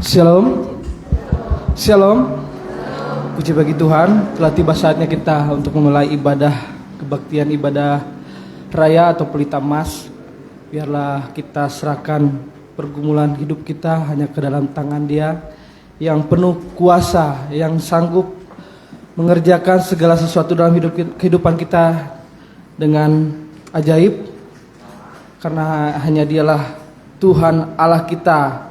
Shalom. Shalom. Puji bagi Tuhan, telah tiba saatnya kita untuk memulai ibadah kebaktian, ibadah raya atau pelita emas. Biarlah kita serahkan pergumulan hidup kita hanya ke dalam tangan Dia yang penuh kuasa, yang sanggup mengerjakan segala sesuatu dalam kehidupan kita dengan ajaib. Karena hanya Dialah Tuhan Allah kita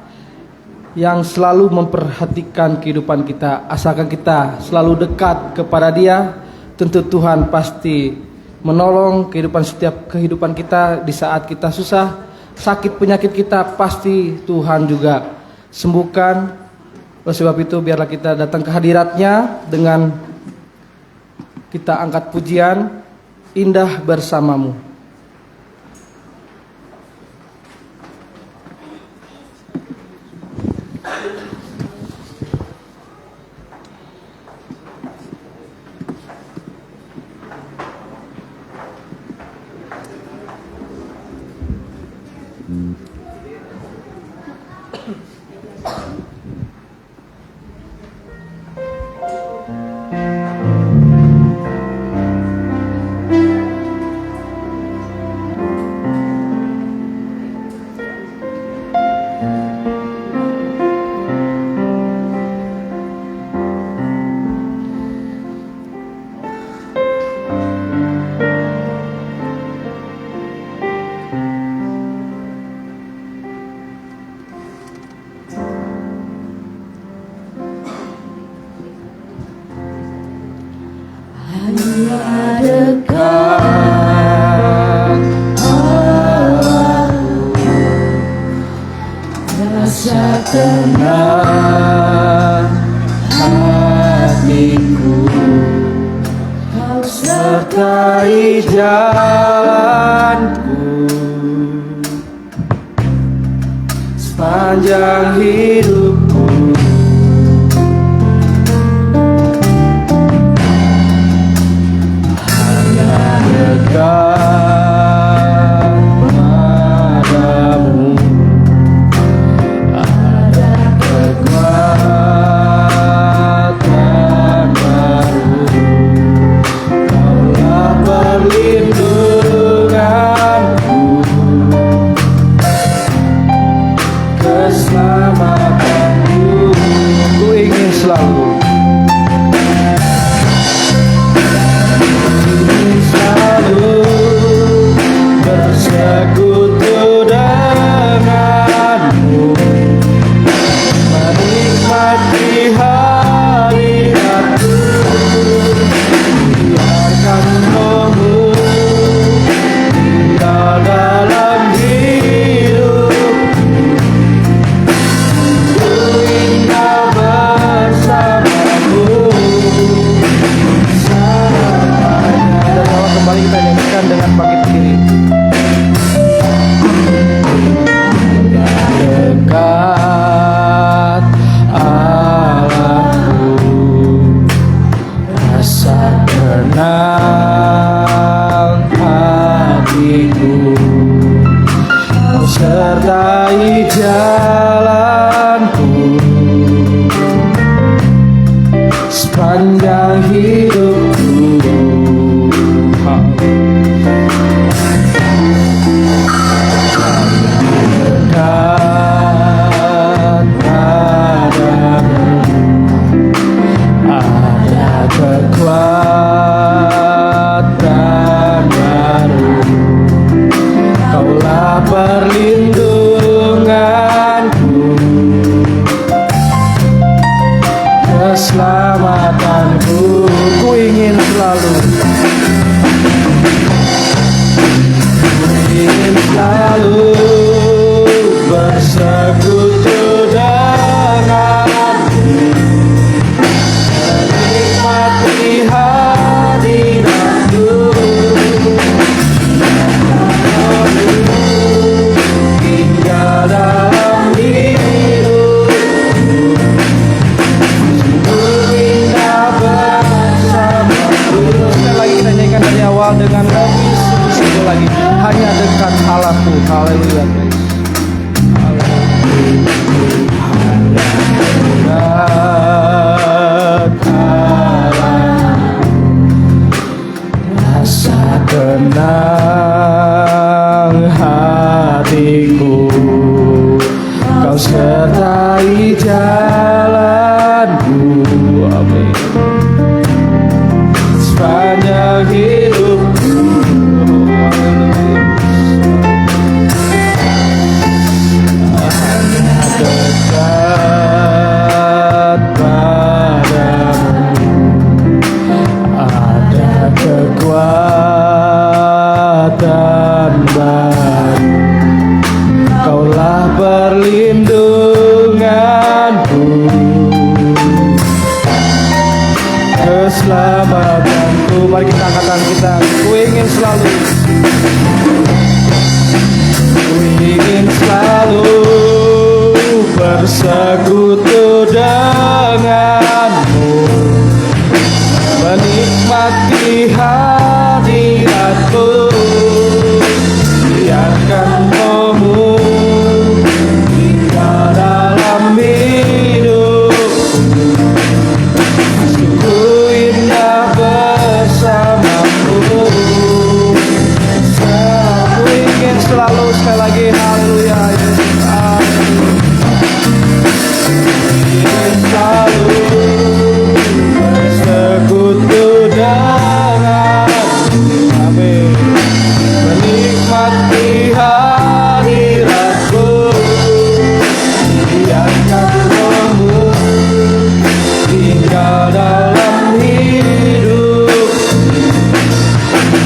yang selalu memperhatikan kehidupan kita. Asalkan kita selalu dekat kepada Dia, tentu Tuhan pasti menolong setiap kehidupan kita. Di saat kita susah, sakit penyakit kita, pasti Tuhan juga sembuhkan. Oleh sebab itu biarlah kita datang ke hadirat-Nya dengan kita angkat pujian Indah Bersamamu. Tenang hatiku, Kau sertai jalanku sepanjang hidupku. Hanya dekat padamu kekuatan baru, Kaulah perlindunganku, keselamatan. sertai jalanku, amin. Sepanjang hidupku, dekat padamu, ada kekuatan baru. Kaulah perlindunganku, keselamatanku. Mari kita angkat tangan kita. Ku ingin selalu bersekutu denganmu, menikmati hadiratmu. Biarkan Rohmu tinggal dalam hidupku, sungguh indah bersamamu. Aku ingin selalu, sekali lagi, haleluya, ingin selalu bersekutu denganmu, amin. Menikmati hadiratmu, biarkan Rohmu tinggal dalam hidup.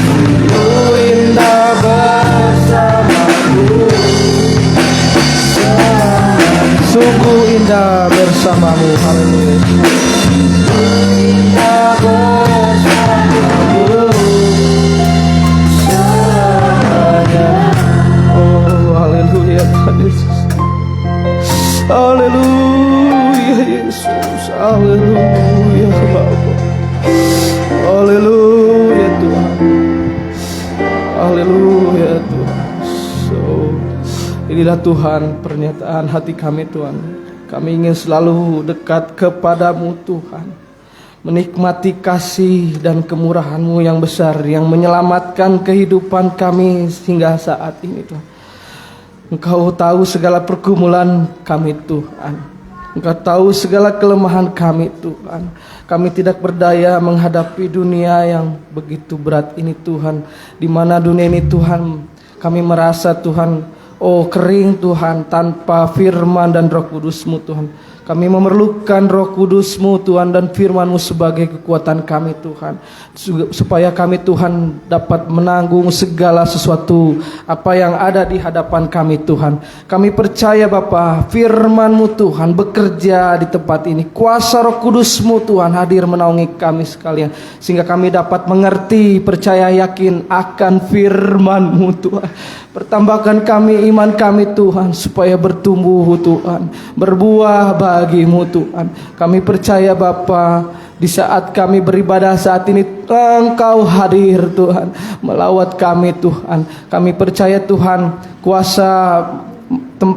Sungguh indah bersamamu, sungguh indah bersamamu, haleluya. Indah bersamamu selamanya. Oh, haleluya Tuhan Yesus. Haleluya Yesus. Haleluya Bapa. Haleluya Tuhan. Haleluya Tuhan. Inilah Tuhan pernyataan hati kami Tuhan. Kami ingin selalu dekat kepadamu Tuhan, menikmati kasih dan kemurahan-Mu yang besar, yang menyelamatkan kehidupan kami hingga saat ini Tuhan. Engkau tahu segala pergumulan kami Tuhan, Engkau tahu segala kelemahan kami Tuhan. Kami tidak berdaya menghadapi dunia yang begitu berat ini Tuhan, di mana dunia ini Tuhan kami merasa Tuhan, oh kering Tuhan, tanpa firman dan Roh Kudus-Mu Tuhan. Kami memerlukan Roh Kudus-Mu Tuhan dan firman-Mu sebagai kekuatan kami Tuhan, supaya kami Tuhan dapat menanggung segala sesuatu apa yang ada di hadapan kami Tuhan. Kami percaya Bapa, firman-Mu Tuhan bekerja di tempat ini. Kuasa Roh Kudus-Mu Tuhan hadir menaungi kami sekalian, sehingga kami dapat mengerti, percaya, yakin akan firman-Mu Tuhan. Pertambahkan kami iman kami Tuhan, supaya bertumbuh Tuhan, berbuah bagi-Mu Tuhan. Kami percaya Bapa, di saat kami beribadah saat ini Engkau hadir Tuhan, melawat kami Tuhan. Kami percaya Tuhan, kuasa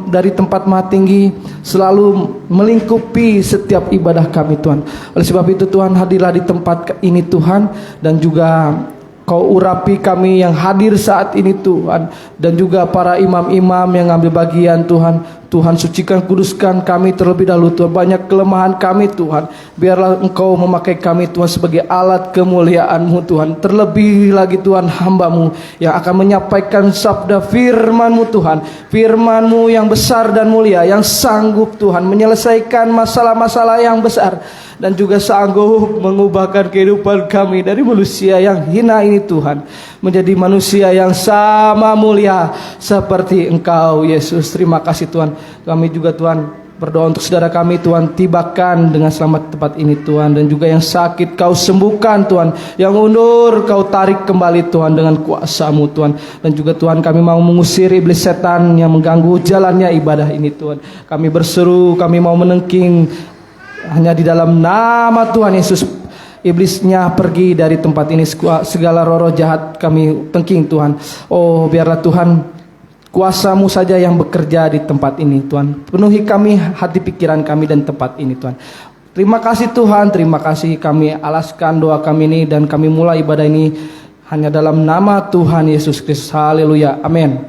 dari tempat maha tinggi selalu melingkupi setiap ibadah kami Tuhan. Oleh sebab itu Tuhan, hadirlah di tempat ini Tuhan, dan juga Kau urapi kami yang hadir saat ini Tuhan, dan juga para imam-imam yang ambil bagian Tuhan. Tuhan sucikan, kuduskan kami terlebih dahulu Tuhan. Banyak kelemahan kami Tuhan, biarlah Engkau memakai kami Tuhan sebagai alat kemuliaan-Mu Tuhan. Terlebih lagi Tuhan, hamba-Mu yang akan menyampaikan sabda firman-Mu Tuhan, firman-Mu yang besar dan mulia, yang sanggup Tuhan menyelesaikan masalah-masalah yang besar, dan juga sanggup mengubahkan kehidupan kami dari manusia yang hina ini Tuhan, menjadi manusia yang sama mulia seperti Engkau Yesus. Terima kasih Tuhan. Kami juga Tuhan berdoa untuk saudara kami Tuhan, tibakan dengan selamat tempat ini Tuhan, dan juga yang sakit Kau sembuhkan Tuhan, yang undur Kau tarik kembali Tuhan dengan kuasa-Mu Tuhan. Dan juga Tuhan, kami mau mengusir iblis setan yang mengganggu jalannya ibadah ini Tuhan. Kami berseru, kami mau menengking hanya di dalam nama Tuhan Yesus. Iblisnya pergi dari tempat ini, segala roh-roh jahat kami tengking Tuhan. Oh biarlah Tuhan, kuasa-Mu saja yang bekerja di tempat ini Tuhan. Penuhi kami, hati pikiran kami dan tempat ini Tuhan. Terima kasih Tuhan, terima kasih. Kami alaskan doa kami ini, dan kami mulai ibadah ini hanya dalam nama Tuhan Yesus Kristus. Haleluya, amin.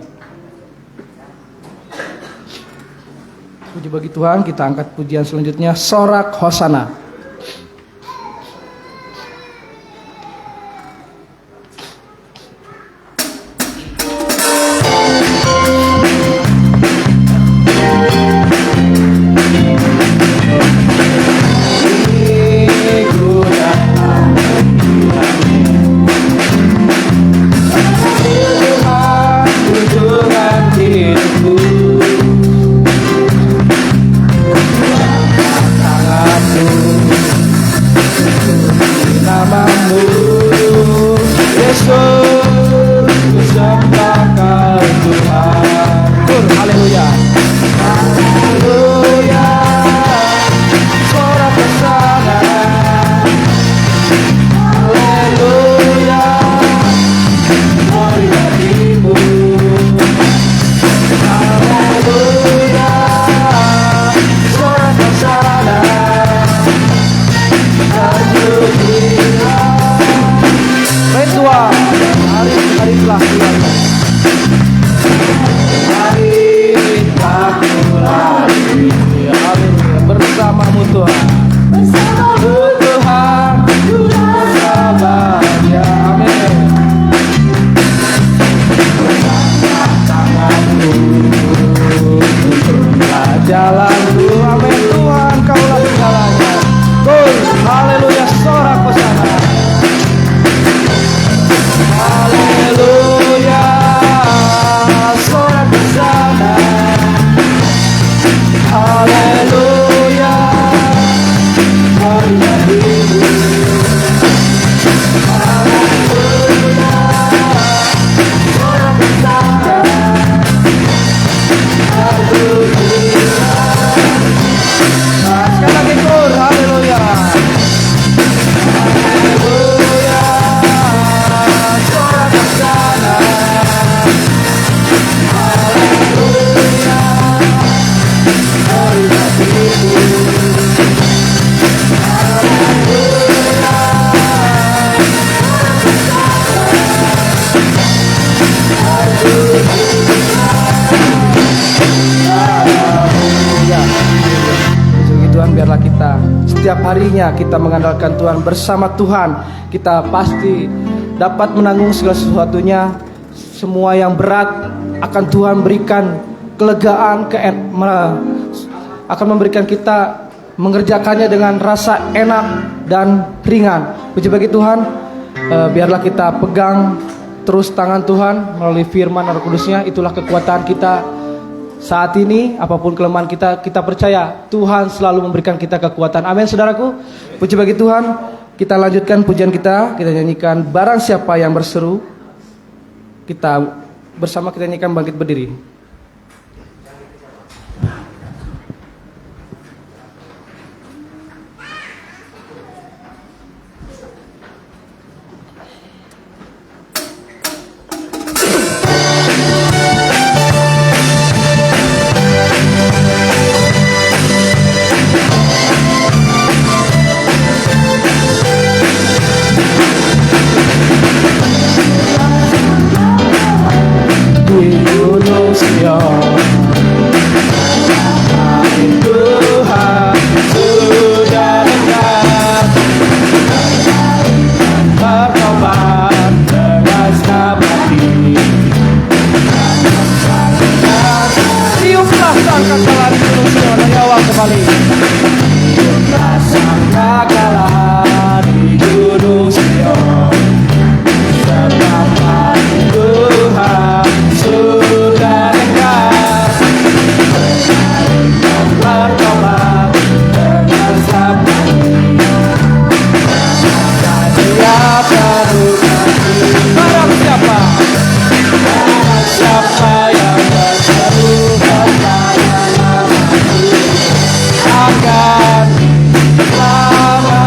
Puji Puji bagi Tuhan, kita angkat pujian selanjutnya, Sorak Hosana. Bersamamu Tuhan, Tuhan, bersabarnya, amin. Tanganku, tunjuklah jalanku, amin Tuhan, Kaulah segalanya. Haleluya, sorak hosana. Haleluya, sorak hosana. Haleluya, haleluya, sorak hosana. Haleluya. Sekali lagi kur, haleluya. Haleluya, sorak hosana. Haleluya, haleluya. Tuhan, biarlah kita setiap harinya kita mengandalkan Tuhan, bersama Tuhan kita pasti dapat menanggung segala sesuatunya. Semua yang berat akan Tuhan berikan kelegaan, akan memberikan kita mengerjakannya dengan rasa enak dan ringan. Puji bagi Tuhan, biarlah kita pegang terus tangan Tuhan melalui firman Roh Kudusnya. Itulah kekuatan kita saat ini. Apapun kelemahan kita, kita percaya Tuhan selalu memberikan kita kekuatan. Amin saudaraku. Puji bagi Tuhan. Kita lanjutkan pujian kita nyanyikan Barang Siapa Yang Berseru. Kita bersama kita nyanyikan Bangkit Berdiri. Akan lama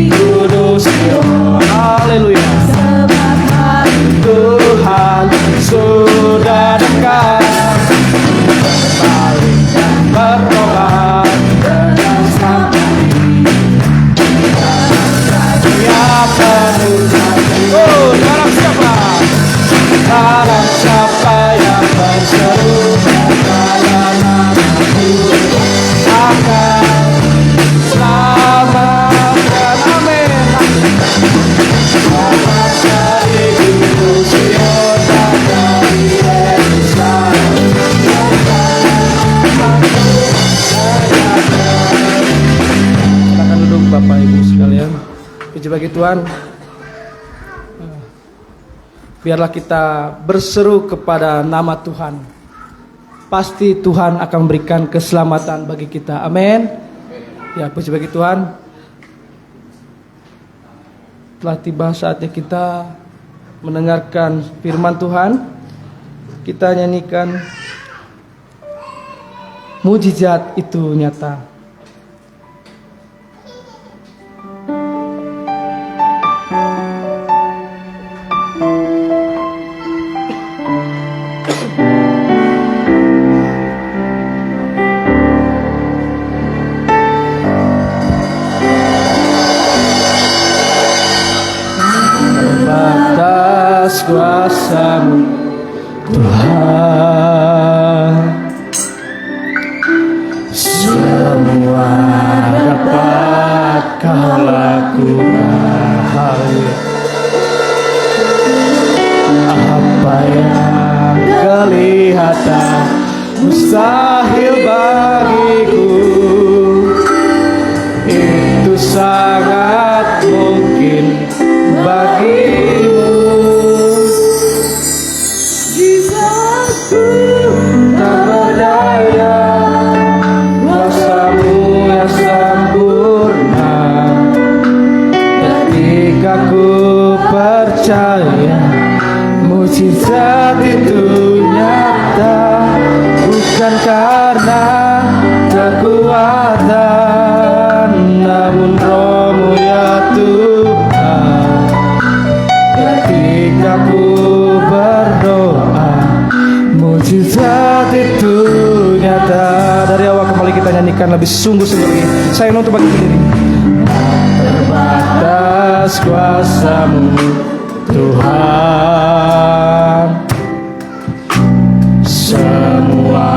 Gunung Sion. Haleluya. Tuhan sudah dekat, berbalik dan bertobat dengan sampai. Dia penuh janji. Oh, dalam siapa? Dalam siapa yang berseru dalam namaku akan selamatkan. Amin. Selamat dari Gunung Sion dan dari Yerusalem. Silakan duduk Bapak Ibu sekalian. Puji bagi Tuhan. Biarlah kita berseru kepada nama Tuhan. Pasti Tuhan akan memberikan keselamatan bagi kita. Amin. Ya, puji bagi Tuhan. Telah tiba saatnya kita mendengarkan firman Tuhan. Kita nyanyikan mujizat itu nyata. Batas kuasa-Mu Tuhan, semua dapat Kau lakukan. Apa yang kelihatan mustahil bagiku, itu sangat mungkin bagimu. Jisaku tak berdaya, kuasa-Mu yang sempurna. Ketika ku percaya mujizat itu nyata, bukan karena kekuatan, namun Roh-Mu ya Tuhan. Ketika ku berdoa, mujizat itu nyata. Dari awal kembali kita nyanyikan lebih sungguh-sungguh lagi. Saya untuk bagi diri. Terbatas kuasa-Mu Tuhan, semua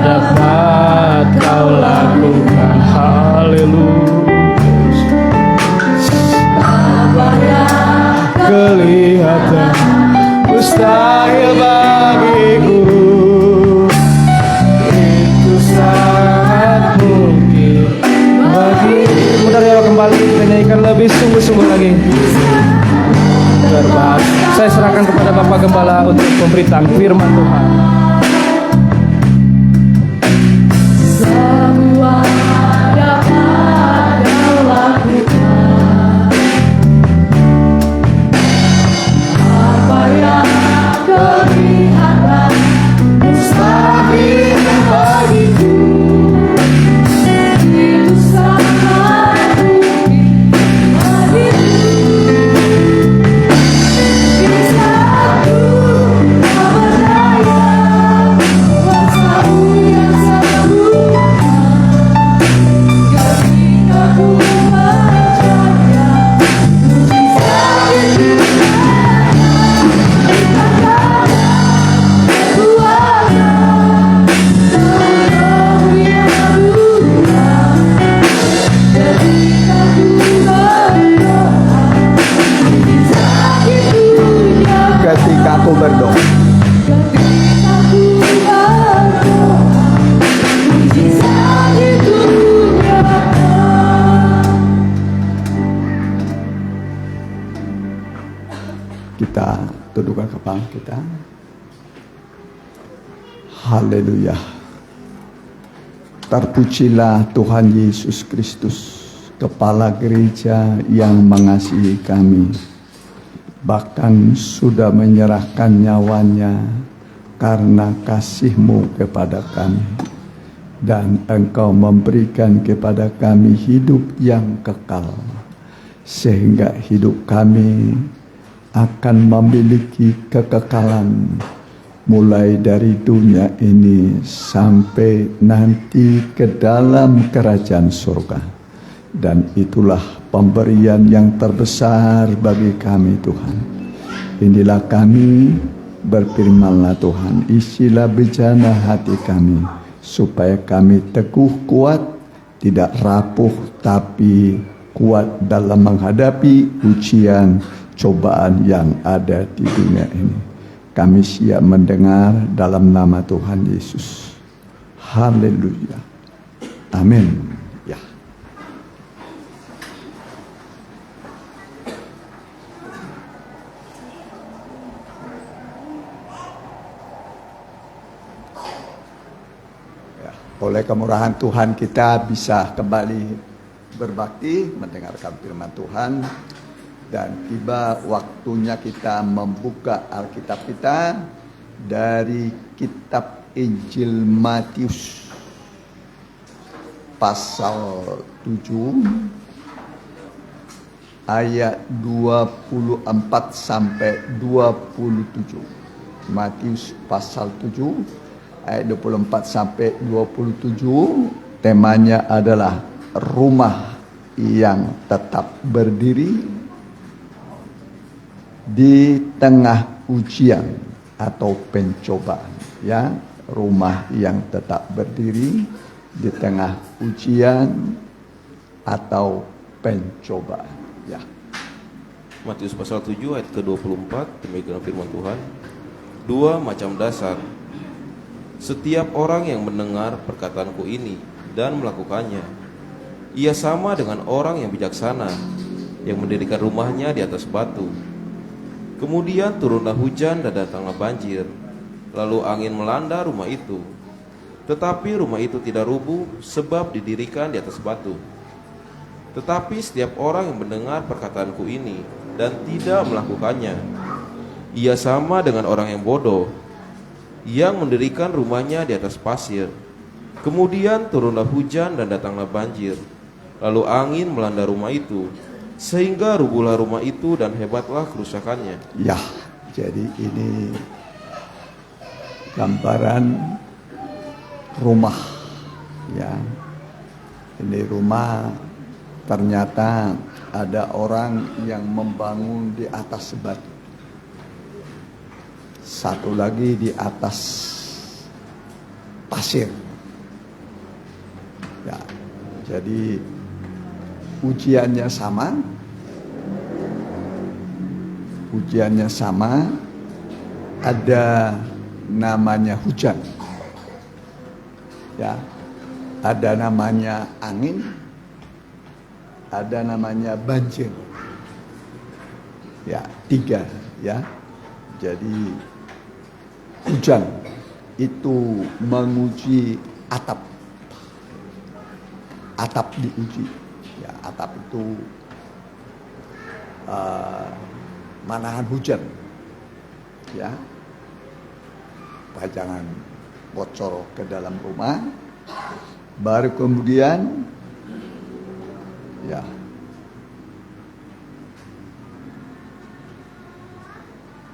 dapat Kau lakukan. Haleluya. Apa yang kelihatan mustahil bagiku, itu sangat mungkin bagimu. Dari awal kembali kita nyanyikan lebih sungguh-sungguh lagi. Saya serahkan kepada Bapak Gembala untuk pemberitaan firman Tuhan. Semua dapat Kau lakukan, apa yang kelihatan mustahil bagiku, itu sangat mungkin bagimu. Ketika aku berdoa, kita tundukkan kepala kita. Haleluya. Terpujilah Tuhan Yesus Kristus, Kepala Gereja yang mengasihi kami, bahkan sudah menyerahkan nyawanya karena kasih-Mu kepada kami, dan Engkau memberikan kepada kami hidup yang kekal. sehingga hidup kami akan memiliki kekekalan mulai dari dunia ini sampai nanti ke dalam kerajaan surga. Dan itulah pemberian yang terbesar bagi kami, Tuhan. Inilah kami, berfirmanlah Tuhan, isilah bejana hati kami, supaya kami teguh kuat, tidak rapuh, tapi kuat dalam menghadapi ujian, cobaan yang ada di dunia ini. Kami siap mendengar dalam nama Tuhan Yesus. Haleluya. Amin. Ya. Oleh kemurahan Tuhan kita bisa kembali berbakti, mendengarkan firman Tuhan. Dan tiba waktunya kita membuka Alkitab kita dari kitab Injil Matius pasal 7 ayat 24 sampai 27. Matius pasal 7 ayat 24 sampai 27, temanya adalah rumah yang tetap berdiri di tengah ujian atau pencobaan, ya, rumah yang tetap berdiri di tengah ujian atau pencobaan, ya. Matius pasal 7 ayat ke-24, demikian firman Tuhan. 2 macam dasar. Setiap orang yang mendengar perkataanku ini dan melakukannya, ia sama dengan orang yang bijaksana yang mendirikan rumahnya di atas batu. Kemudian turunlah hujan dan datanglah banjir, lalu angin melanda rumah itu. Tetapi rumah itu tidak rubuh sebab didirikan di atas batu. Tetapi setiap orang yang mendengar perkataanku ini dan tidak melakukannya, ia sama dengan orang yang bodoh yang mendirikan rumahnya di atas pasir. Kemudian turunlah hujan dan datanglah banjir, lalu angin melanda rumah itu, sehingga rubuhlah rumah itu dan hebatlah kerusakannya. Ya, jadi ini gambaran rumah, ya. Ini rumah, ternyata ada orang yang membangun di atas batu, satu lagi di atas pasir. Ya, jadi ujiannya sama, ada namanya hujan, ya, ada namanya angin, ada namanya banjir, ya, 3, ya. Jadi hujan itu menguji atap diuji. Ya, atap itu manahan hujan, ya, supaya jangan bocor ke dalam rumah. Baru kemudian, ya,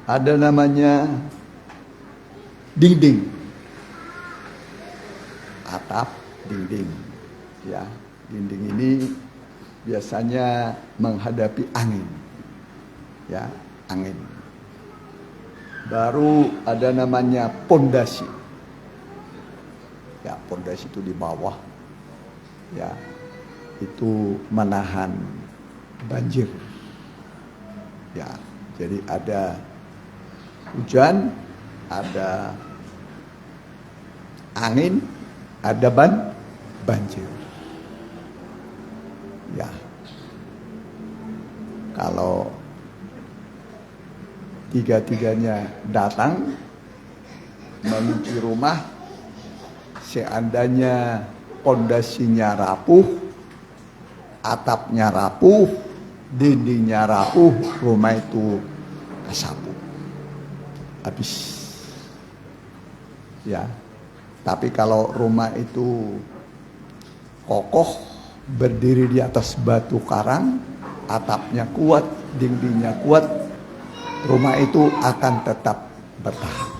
ada namanya dinding, atap, dinding, ya. Dinding ini biasanya menghadapi angin, ya, angin. Baru ada namanya pondasi, ya, pondasi itu di bawah, ya, itu menahan banjir, ya. Jadi ada hujan, ada angin, ada banjir. Ya, kalau tiga-tiganya datang menuju rumah, seandainya pondasinya rapuh, atapnya rapuh, dindingnya rapuh, rumah itu kesapu, habis. Ya, tapi kalau rumah itu kokoh, berdiri di atas batu karang, atapnya kuat, dindingnya kuat, rumah itu akan tetap bertahan.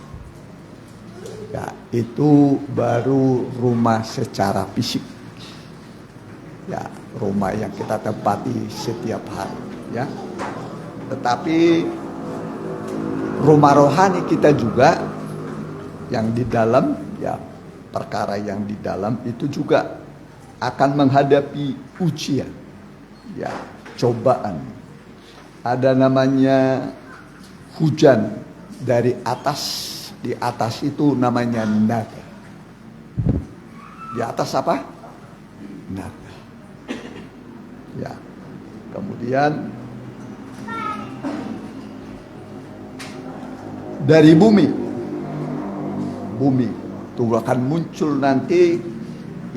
Ya, itu baru rumah secara fisik. Ya, rumah yang kita tempati setiap hari, ya. Tetapi rumah rohani kita juga yang di dalam, ya, perkara yang di dalam itu juga akan menghadapi ujian, ya, cobaan. Ada namanya hujan dari atas. Di atas itu namanya naga. Di atas apa? Naga. Ya. Kemudian dari bumi. Bumi itu akan muncul nanti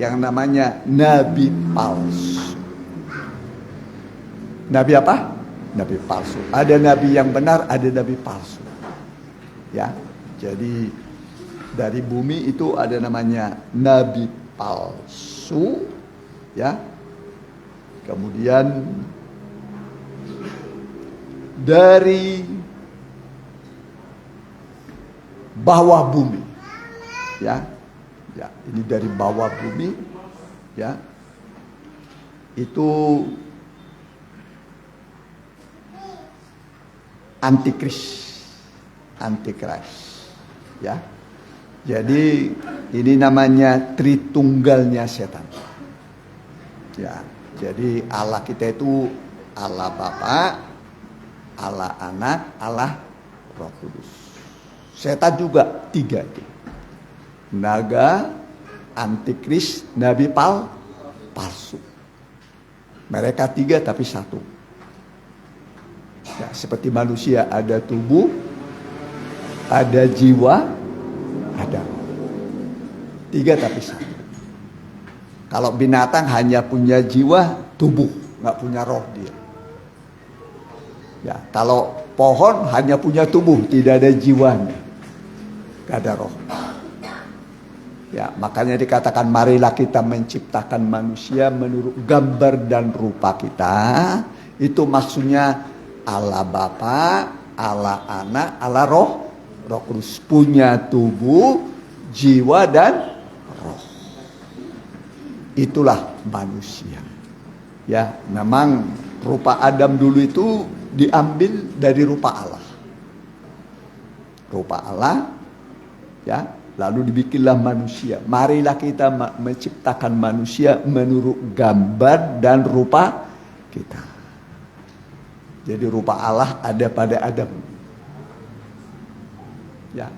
yang namanya nabi palsu. Nabi apa? Nabi palsu. Ada nabi yang benar, ada nabi palsu. Ya. Jadi dari bumi itu ada namanya nabi palsu, ya. Kemudian dari bawah bumi, ya, ya, ini dari bawah bumi, ya, itu antikris, ya. Jadi ini namanya tritunggalnya setan. Ya, jadi Allah kita itu Allah Bapa, Allah Anak, Allah Roh Kudus. Setan juga 3 itu. Naga, antikris, nabi palsu. Mereka 3 tapi 1. Ya, seperti manusia ada tubuh, ada jiwa, ada roh. 3 tapi 1. Kalau binatang hanya punya jiwa, tubuh, nggak punya roh dia. Ya, kalau pohon hanya punya tubuh, tidak ada jiwanya, nggak ada roh. Ya, makanya dikatakan marilah kita menciptakan manusia menurut gambar dan rupa kita. Itu maksudnya Allah Bapa, Allah Anak, Allah Roh Kudus, punya tubuh, jiwa dan roh. Itulah manusia. Ya, memang rupa Adam dulu itu diambil dari rupa Allah. Rupa Allah, ya, lalu dibikinlah manusia. Marilah kita menciptakan manusia menurut gambar dan rupa kita. Jadi rupa Allah ada pada Adam. Ya.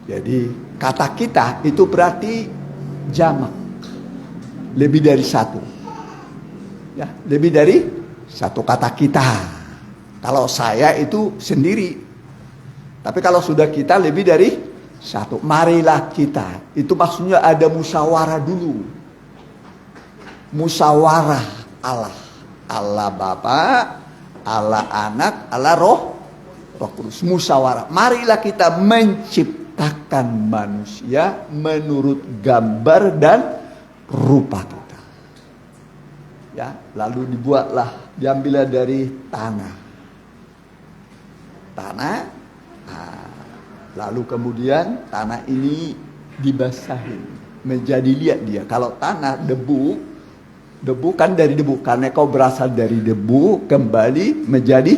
Jadi kata kita itu berarti jamak. Lebih dari 1. Ya, lebih dari 1 kata kita. Kalau saya itu sendiri. Tapi kalau sudah kita lebih dari 1. Marilah kita. Itu maksudnya ada musyawarah dulu. Musyawarah Allah. Allah Bapa, Allah Anak, Allah Roh Kudus. Musyawarah. Marilah kita menciptakan manusia menurut gambar dan rupa kita. Ya, lalu diambillah dari tanah. Lalu kemudian tanah ini dibasahin menjadi liat dia. Kalau tanah debu kan dari debu, karena kau berasal dari debu kembali menjadi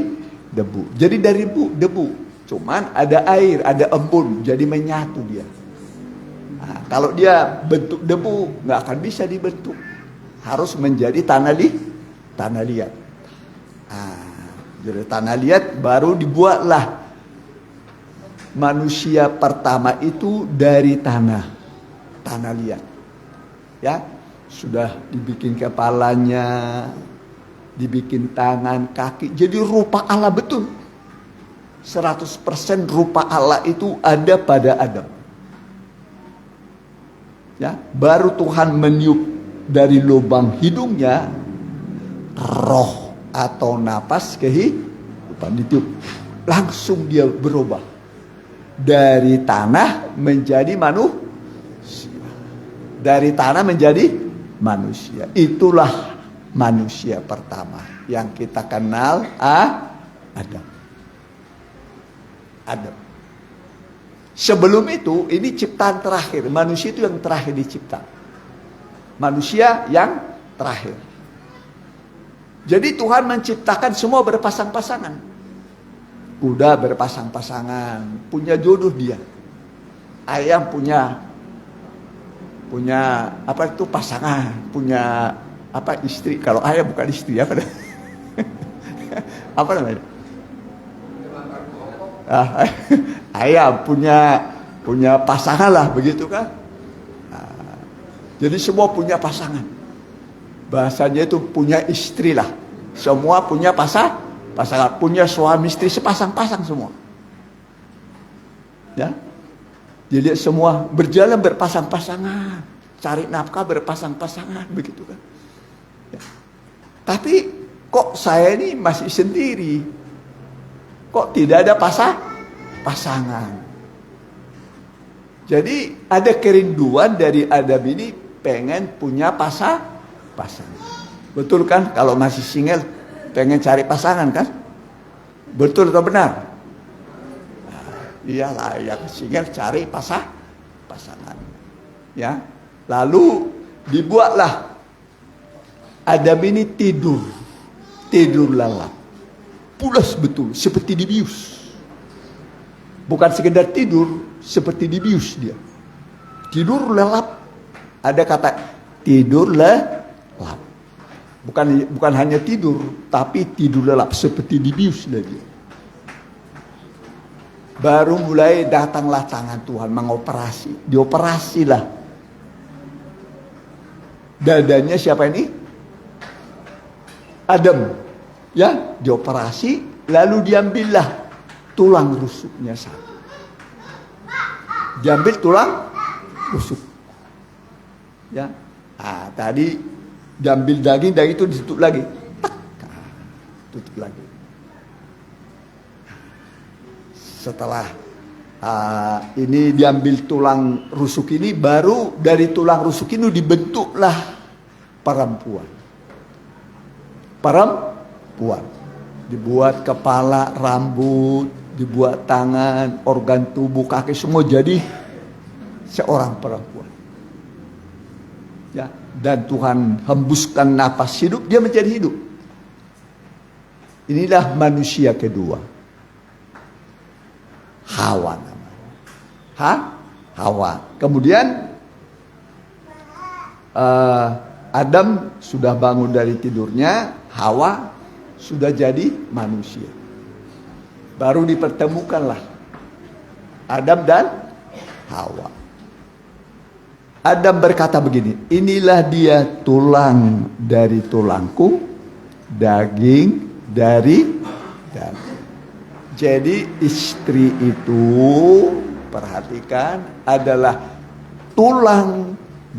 debu. Jadi dari debu, cuman ada air, ada embun, jadi menyatu dia. Nah, kalau dia bentuk debu nggak akan bisa dibentuk, harus menjadi tanah liat. Jadi tanah liat baru dibuatlah manusia pertama itu dari tanah liat. Ya, sudah dibikin kepalanya, dibikin tangan, kaki. Jadi rupa Allah betul. 100% rupa Allah itu ada pada Adam. Ya, baru Tuhan meniup dari lubang hidungnya roh atau napas kehidupan, ditiup. Langsung dia berubah dari tanah menjadi manusia. Dari tanah menjadi manusia. Itulah manusia pertama. yang kita kenal Adam. Adam. Sebelum itu, ini ciptaan terakhir. Manusia itu yang terakhir dicipta. Manusia yang terakhir. Jadi Tuhan menciptakan semua berpasang-pasangan. Kuda berpasang-pasangan, punya jodoh dia. Ayam punya apa itu pasangan, punya apa istri. Kalau ayam bukan istri, apa apa namanya? Ayam punya pasangan lah, begitu kan? Jadi semua punya pasangan. Bahasanya itu punya istri lah. Semua punya pasangan, punya suami istri sepasang-pasang semua. Ya. Jadi semua berjalan berpasang-pasangan, cari nafkah berpasang-pasangan, begitu kan? Ya. Tapi kok saya ini masih sendiri? Kok tidak ada pasangan? Jadi ada kerinduan dari Adam ini pengen punya pasangan. Betul kan? Kalau masih single pengen cari pasangan kan? Betul atau benar? Iyalah, yang single cari pasangan. Ya. Lalu dibuatlah Adam ini tidur lelap. Pulas betul, seperti dibius. Bukan sekedar tidur, seperti dibius dia. Tidur lelap. Ada kata tidur lelap. Bukan hanya tidur, tapi tidur lelap seperti dibius dia. Baru mulai datanglah tangan Tuhan mengoperasi. Dioperasilah. Dadanya siapa ini? Adam. Ya, dioperasi. Lalu diambillah tulang rusuknya satu. Diambil tulang rusuk. Ya. Tadi diambil daging itu ditutup lagi. Tutup lagi. Setelah ini diambil tulang rusuk ini, baru dari tulang rusuk ini dibentuklah perempuan. Dibuat kepala, rambut, dibuat tangan, organ tubuh, kaki, semua jadi seorang perempuan. Ya, dan Tuhan hembuskan napas hidup, dia menjadi hidup. Inilah manusia kedua. Hawa namanya. Hawa. Kemudian Adam sudah bangun dari tidurnya, Hawa sudah jadi manusia. Baru dipertemukanlah Adam dan Hawa. Adam berkata begini, inilah dia tulang dari tulangku, daging dari daging. Jadi istri itu, perhatikan, adalah tulang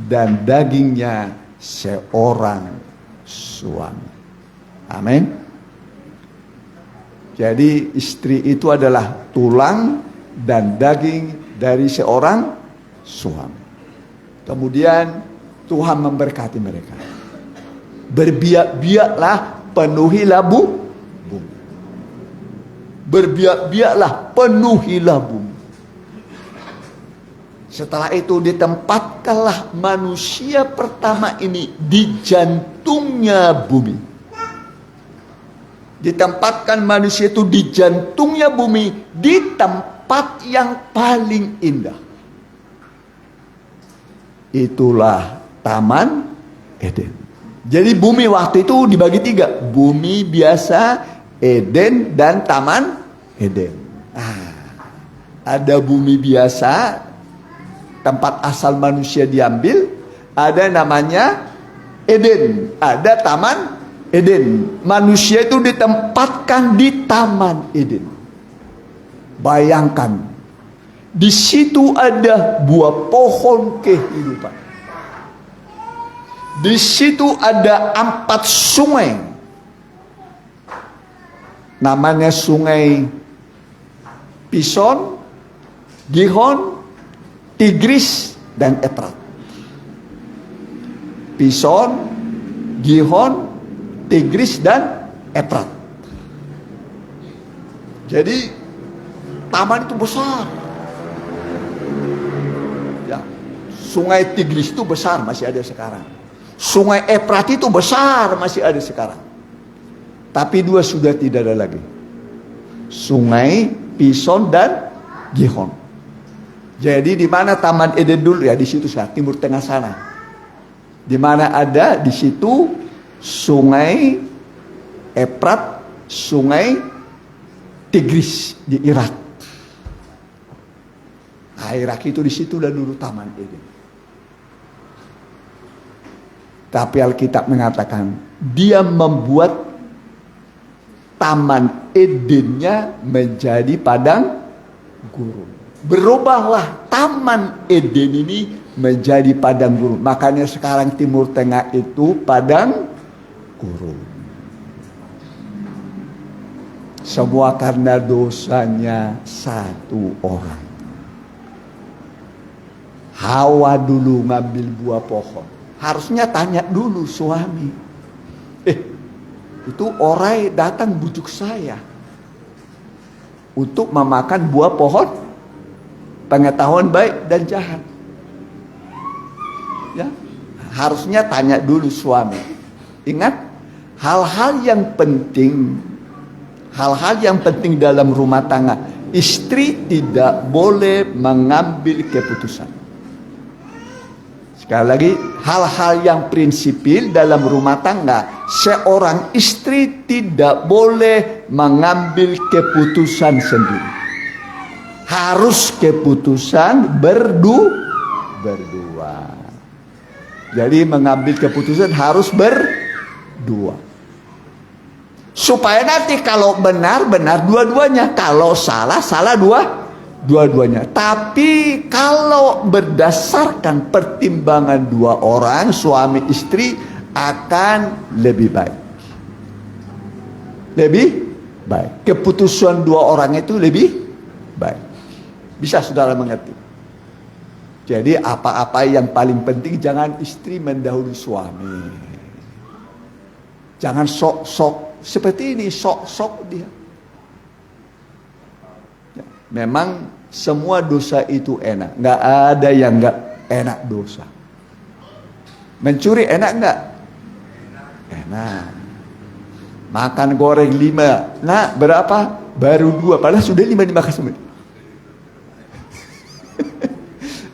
dan dagingnya seorang suami. Amin. Jadi istri itu adalah tulang dan daging dari seorang suami. Kemudian Tuhan memberkati mereka. Berbiak-biaklah, penuhilah bumi. Berbiak-biaklah, penuhilah bumi. Setelah itu ditempatkanlah manusia pertama ini di jantungnya bumi. Ditempatkan manusia itu di jantungnya bumi, di tempat yang paling indah. Itulah Taman Eden. Jadi bumi waktu itu dibagi 3. Bumi biasa, Eden, dan Taman Eden. Ada bumi biasa, tempat asal manusia diambil. Ada namanya Eden, ada Taman Eden. Manusia itu ditempatkan di Taman Eden. Bayangkan, di situ ada buah pohon kehidupan. Di situ ada 4 sungai. Namanya sungai Pison, Gihon, Tigris, dan Efrat. Pison, Gihon, Tigris, dan Efrat. Jadi taman itu besar. Ya. Sungai Tigris itu besar, masih ada sekarang. Sungai Efrat itu besar, masih ada sekarang. Tapi dua sudah tidak ada lagi. Sungai Pison dan Gihon. Jadi di mana Taman Eden dulu ya, di situ saya timur tengah sana. Di mana ada di situ Sungai Efrat, Sungai Tigris di Irak. Nah, Irak itu di situ dan dulu Taman Eden. Tapi Alkitab mengatakan dia membuat Taman Edennya menjadi padang gurun. Berubahlah Taman Eden ini menjadi padang gurun. Makanya sekarang Timur Tengah itu padang gurun. Semua karena dosanya satu orang. Hawa dulu ngambil buah pohon. Harusnya tanya dulu suami. Itu orang datang bujuk saya untuk memakan buah pohon pengetahuan baik dan jahat. Ya, harusnya tanya dulu suami. Ingat, hal-hal yang penting dalam rumah tangga, istri tidak boleh mengambil keputusan. Sekali lagi, hal-hal yang prinsipil dalam rumah tangga, seorang istri tidak boleh mengambil keputusan sendiri. Harus keputusan berdua. Jadi mengambil keputusan harus berdua. Supaya nanti kalau benar dua-duanya, kalau salah dua-duanya. Tapi kalau berdasarkan pertimbangan dua orang, suami istri, akan lebih baik. Lebih baik. Keputusan dua orang itu lebih baik. Bisa saudara mengerti? Jadi apa-apa yang paling penting, jangan istri mendahului suami. Jangan sok-sok seperti ini, sok-sok dia. Ya, memang semua dosa itu enak. Nggak ada yang nggak enak dosa. Mencuri enak nggak? Enak. Makan goreng 5. Nah, berapa? Baru 2. Padahal sudah 5 dimakan semua.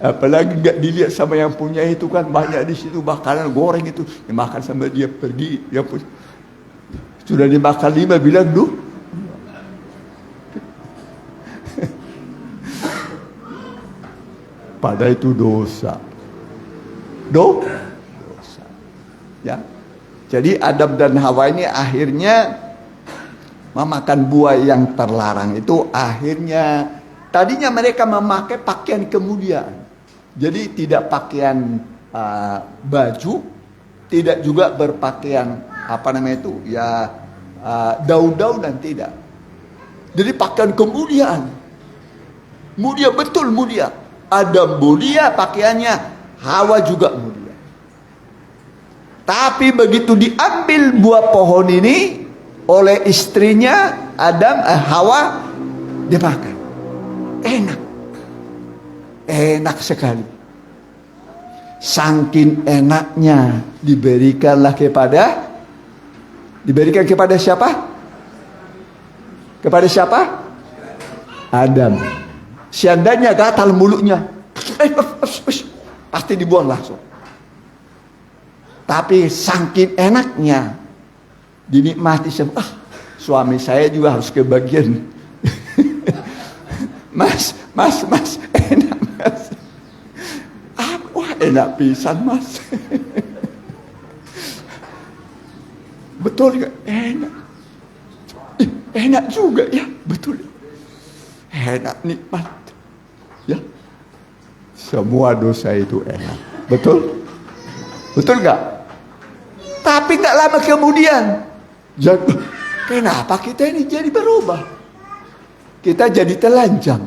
Apalagi nggak dilihat sama yang punya itu kan, banyak di situ makanan goreng itu dimakan sama dia, pergi dia pun sudah dimakan 5 bilang duh. Padahal itu dosa. Dosa. Ya. Jadi Adam dan Hawa ini akhirnya memakan buah yang terlarang itu. Akhirnya tadinya mereka memakai pakaian kemuliaan. Jadi tidak pakaian baju, tidak juga berpakaian daun-daunan, tidak. Jadi pakaian kemuliaan. Mulia, betul mulia. Adam mulia pakaiannya, Hawa juga mulia. Tapi begitu diambil buah pohon ini oleh istrinya Hawa, dimakan. Enak sekali. Saking enaknya diberikan kepada siapa? Kepada siapa? Adam. Seandainya gatal mulutnya, pasti dibuang langsung. Tapi saking enaknya dinikmati semua. Suami saya juga harus kebagian. Mas, enak mas. Wah enak pisan mas. Betul gak? Enak juga ya, betul. Enak, nikmat. Ya, semua dosa itu enak, betul? Betul gak? Tapi gak lama kemudian, kenapa kita ini jadi berubah? Kita jadi telanjang.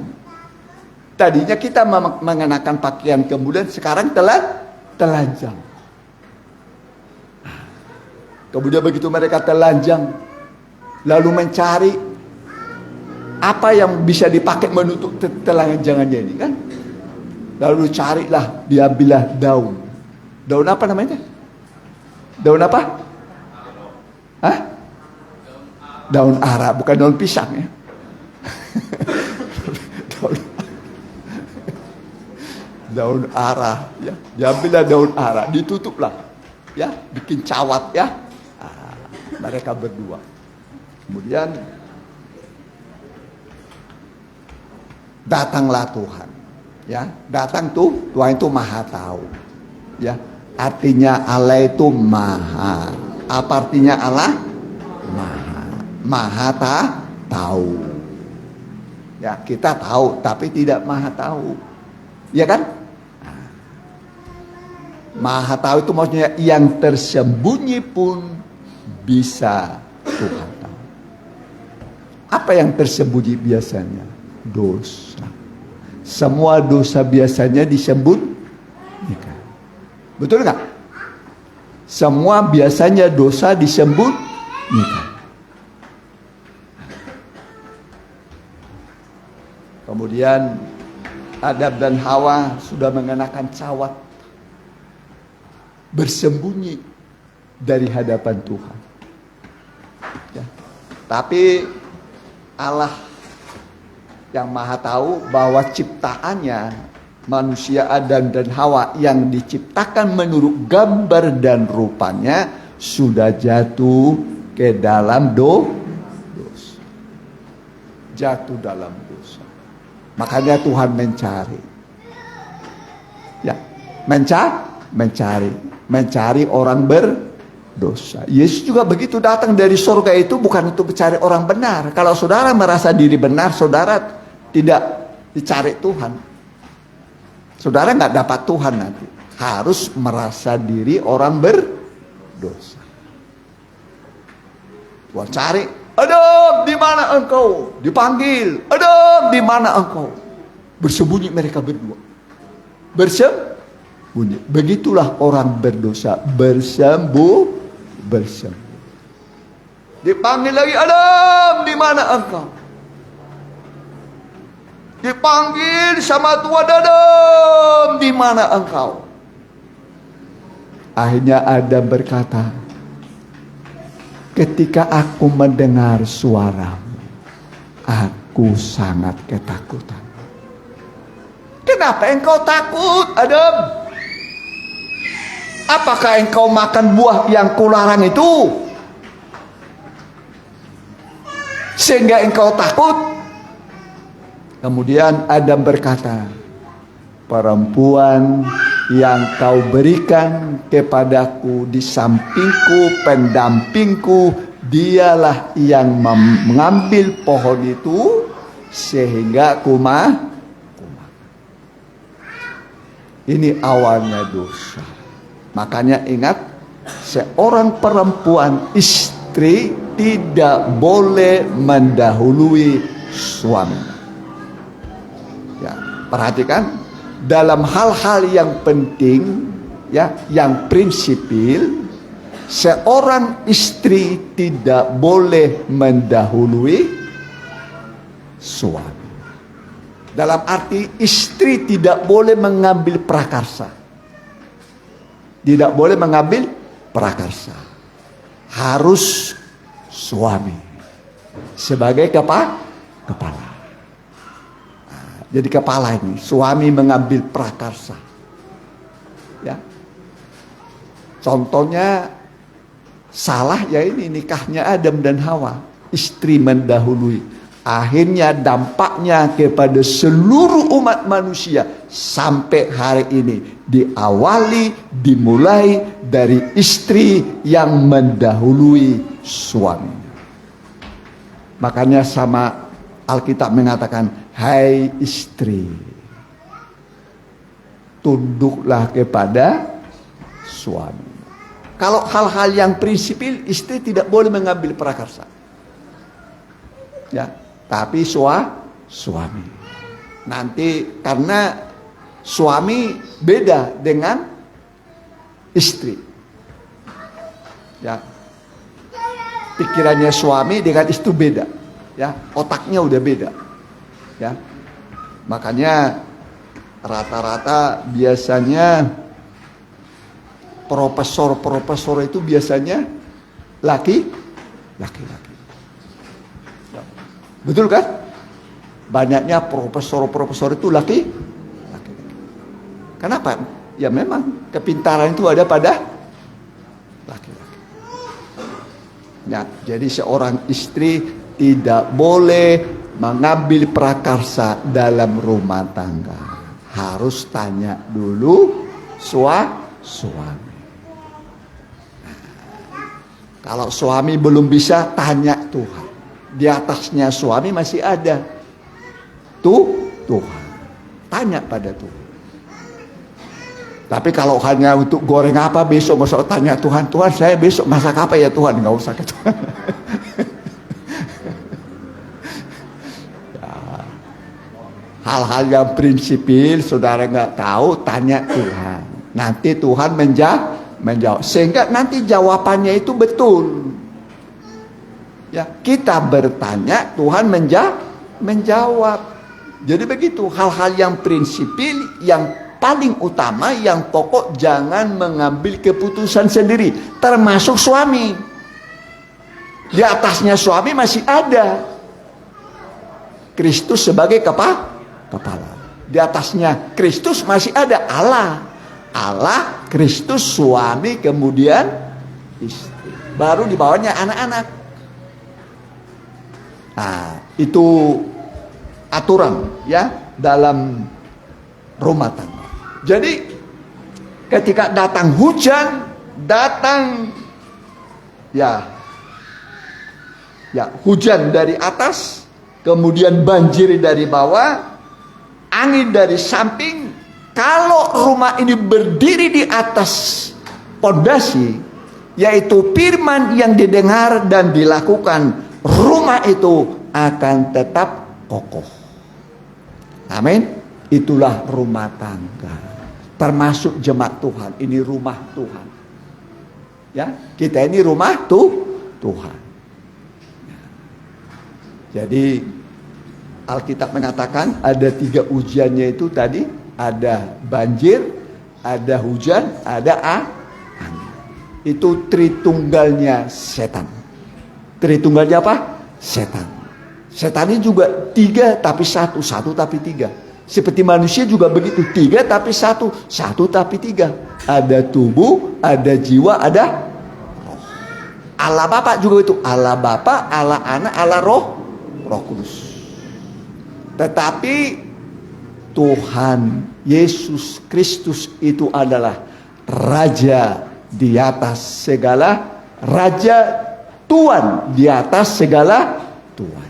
Tadinya kita mengenakan pakaian kemudian sekarang telanjang. Kemudian begitu mereka telanjang, lalu mencari apa yang bisa dipakai menutup telanjangannya ini kan. Lalu carilah, diambillah daun. Daun apa namanya? Daun apa? Hah? Daun ara, bukan daun pisang ya. daun ara, ya. Diambillah daun ara, ditutuplah, ya, bikin cawat ya. Mereka berdua. Kemudian datanglah Tuhan. Ya, datang tuh Tuhan itu maha tahu. Ya, artinya Allah itu maha. Apa artinya Allah? Maha. Maha tahu. Ya, kita tahu tapi tidak maha tahu. Ya kan? Maha tahu itu maksudnya yang tersembunyi pun bisa Tuhan tahu. Apa yang tersembunyi biasanya? Dosa. Semua dosa biasanya disembunyikan. Betul nggak? Semua biasanya dosa disembunyikan. Kemudian Adam dan Hawa sudah mengenakan cawat, bersembunyi dari hadapan Tuhan. Ya. Tapi Allah yang maha tahu bahwa ciptaannya manusia Adam dan Hawa yang diciptakan menurut gambar dan rupanya sudah jatuh ke dalam dosa. Jatuh dalam dosa. Makanya Tuhan mencari. Ya, mencari orang berdosa. Yesus juga begitu, datang dari surga itu bukan untuk mencari orang benar. Kalau saudara merasa diri benar, saudara tidak dicari Tuhan. Saudara nggak dapat Tuhan nanti. Harus merasa diri orang berdosa. Tuhan cari, Adam, di mana engkau? Dipanggil, Adam, di mana engkau? Bersembunyi mereka berdua. Bersembunyi. Begitulah orang berdosa, bersembunyi. Dipanggil lagi, Adam, di mana engkau? Dipanggil sama Tuhan, Adam, di mana engkau? Akhirnya Adam berkata, ketika aku mendengar suaramu, aku sangat ketakutan. Kenapa engkau takut, Adam? Apakah engkau makan buah yang kularang itu sehingga engkau takut? Kemudian Adam berkata, perempuan yang kau berikan kepadaku di sampingku, pendampingku, dialah yang mengambil pohon itu sehingga aku makan. Ini awalnya dosa. Makanya ingat, seorang perempuan istri tidak boleh mendahului suaminya. Ya, perhatikan, dalam hal-hal yang penting, ya, yang prinsipil, seorang istri tidak boleh mendahului suami. Dalam arti istri tidak boleh mengambil prakarsa. Tidak boleh mengambil prakarsa. Harus suami sebagai kepala. Jadi kepala ini, suami mengambil prakarsa. Ya. Contohnya salah ya ini nikahnya Adam dan Hawa. Istri mendahului. Akhirnya dampaknya kepada seluruh umat manusia sampai hari ini dimulai dari istri yang mendahului suaminya. Makanya sama Alkitab mengatakan, hai istri, tunduklah kepada suami. Kalau hal-hal yang prinsipil, istri tidak boleh mengambil prakarsa. Ya, tapi suami. Nanti karena suami beda dengan istri. Ya. pikirannya suami dengan istri beda, ya, otaknya udah beda, ya. Makanya rata-rata biasanya profesor itu biasanya laki-laki. Betul kan? Banyaknya profesor itu laki-laki. Kenapa? Ya memang kepintaran itu ada pada laki-laki. Ya, jadi seorang istri tidak boleh mengambil prakarsa dalam rumah tangga. Harus tanya dulu suami. Kalau suami belum bisa, tanya Tuhan. Di atasnya suami masih ada Tuhan. Tanya pada Tuhan. Tapi kalau hanya untuk goreng apa besok, nggak usah tanya Tuhan. Tuhan, saya besok masak apa ya Tuhan? Nggak usah ke Tuhan. Ya. Hal-hal yang prinsipil, saudara nggak tahu, tanya Tuhan. Nanti Tuhan menjawab. Sehingga nanti jawabannya itu betul. Ya, kita bertanya, Tuhan menjawab. Jadi begitu, hal-hal yang prinsipil, yang paling utama, yang pokok, jangan mengambil keputusan sendiri, termasuk suami. Di atasnya suami masih ada Kristus sebagai kepala. Di atasnya Kristus masih ada Allah, Kristus, suami, kemudian istri. Baru di bawahnya anak-anak. Nah, itu aturan ya dalam rumah tangga. Jadi ketika datang hujan, hujan dari atas, kemudian banjir dari bawah, angin dari samping. Kalau rumah ini berdiri di atas pondasi, yaitu firman yang didengar dan dilakukan, rumah itu akan tetap kokoh. Amin. Itulah rumah tangga. Termasuk jemaat Tuhan. Ini rumah Tuhan. Ya, kita ini rumah Tuhan. Jadi Alkitab mengatakan ada 3 ujiannya itu tadi. Ada banjir, ada hujan, ada angin. Itu tritunggalnya setan. Tritunggalnya apa? Setan. Setan ini juga 3 tapi 1, 1 tapi 3. Seperti manusia juga begitu, 3 tapi 1, 1 tapi 3. Ada tubuh, ada jiwa, ada roh. Allah Bapa juga itu, Allah Bapa, Allah Anak, Allah Roh Kudus. Tetapi Tuhan Yesus Kristus itu adalah Raja di atas segala raja, Tuhan di atas segala Tuhan.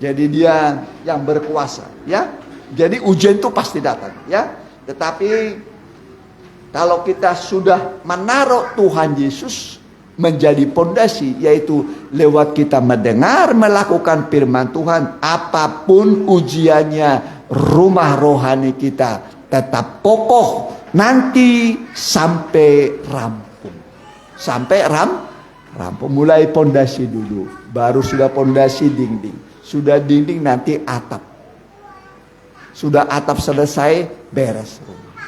Jadi dia yang berkuasa, ya. Jadi ujian itu pasti datang, ya. Tetapi kalau kita sudah menaruh Tuhan Yesus menjadi pondasi, yaitu lewat kita mendengar, melakukan firman Tuhan, apapun ujiannya, rumah rohani kita tetap kokoh nanti sampai rampung. Sampai rampung. Mulai pondasi dulu, baru sudah pondasi dinding, sudah dinding nanti atap. Sudah atap selesai, beres rumah.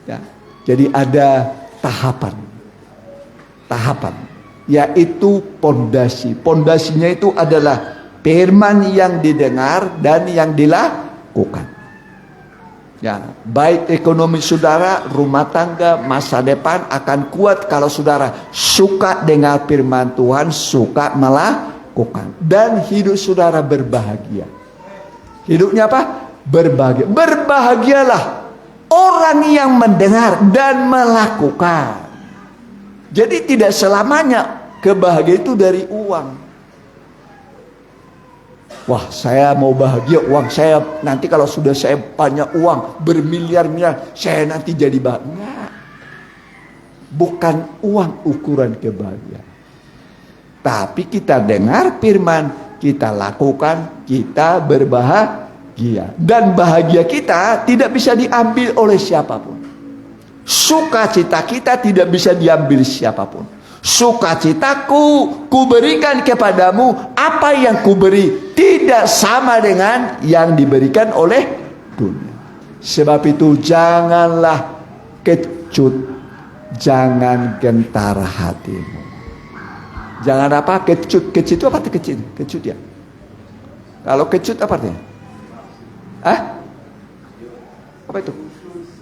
Ya. Jadi ada tahapan, yaitu pondasi. Pondasinya itu adalah firman yang didengar dan yang dilakukan. Ya, baik ekonomi saudara, rumah tangga, masa depan akan kuat kalau saudara suka dengar firman Tuhan, suka melakukan, dan hidup saudara berbahagia. Hidupnya apa? Berbahagia. Berbahagialah orang yang mendengar dan melakukan. Jadi tidak selamanya kebahagiaan itu dari uang. Wah, saya mau bahagia, uang saya nanti kalau sudah saya banyak uang bermiliar-miliar, saya nanti jadi bahagia. Bukan uang ukuran kebahagiaan. Tapi kita dengar firman, kita lakukan, kita berbahagia. Dan bahagia kita tidak bisa diambil oleh siapapun. Sukacita kita tidak bisa diambil siapapun. Sukacitaku kuberikan kepadamu, apa yang kuberi tidak sama dengan yang diberikan oleh dunia. Sebab itu janganlah kecut, jangan gentar hatimu. Jangan apa? Kecut. Kecut itu apa? Kecut ya. Kalau kecut apa artinya? Apa itu?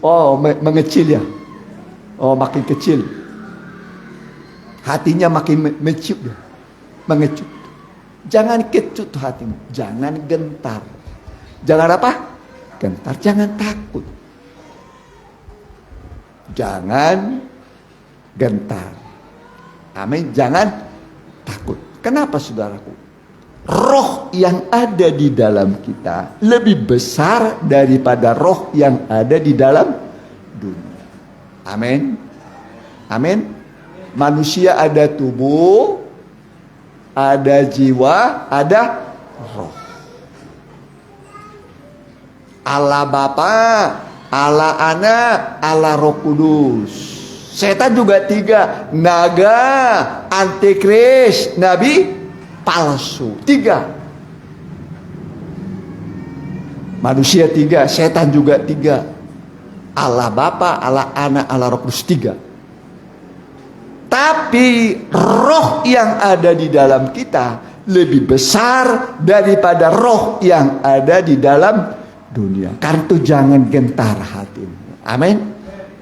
Oh, mengecil ya. Oh, makin kecil. Hatinya makin menciut ya. Mengecut. Jangan kecut hatimu. Jangan gentar. Jangan apa? Gentar. Jangan takut. Jangan gentar. Amin. Jangan takut. Kenapa saudaraku? Roh yang ada di dalam kita lebih besar daripada roh yang ada di dalam dunia. Amin. Amin. Manusia ada tubuh, ada jiwa, ada roh. Allah Bapa, Allah Anak, Allah Roh Kudus. Setan juga 3. Naga, antikris, nabi palsu. 3. Manusia 3, setan juga 3. Allah Bapa, Allah Anak, Allah Roh Kudus 3. Tapi roh yang ada di dalam kita lebih besar daripada roh yang ada di dalam dunia. Karena itu jangan gentar hatimu. Amin.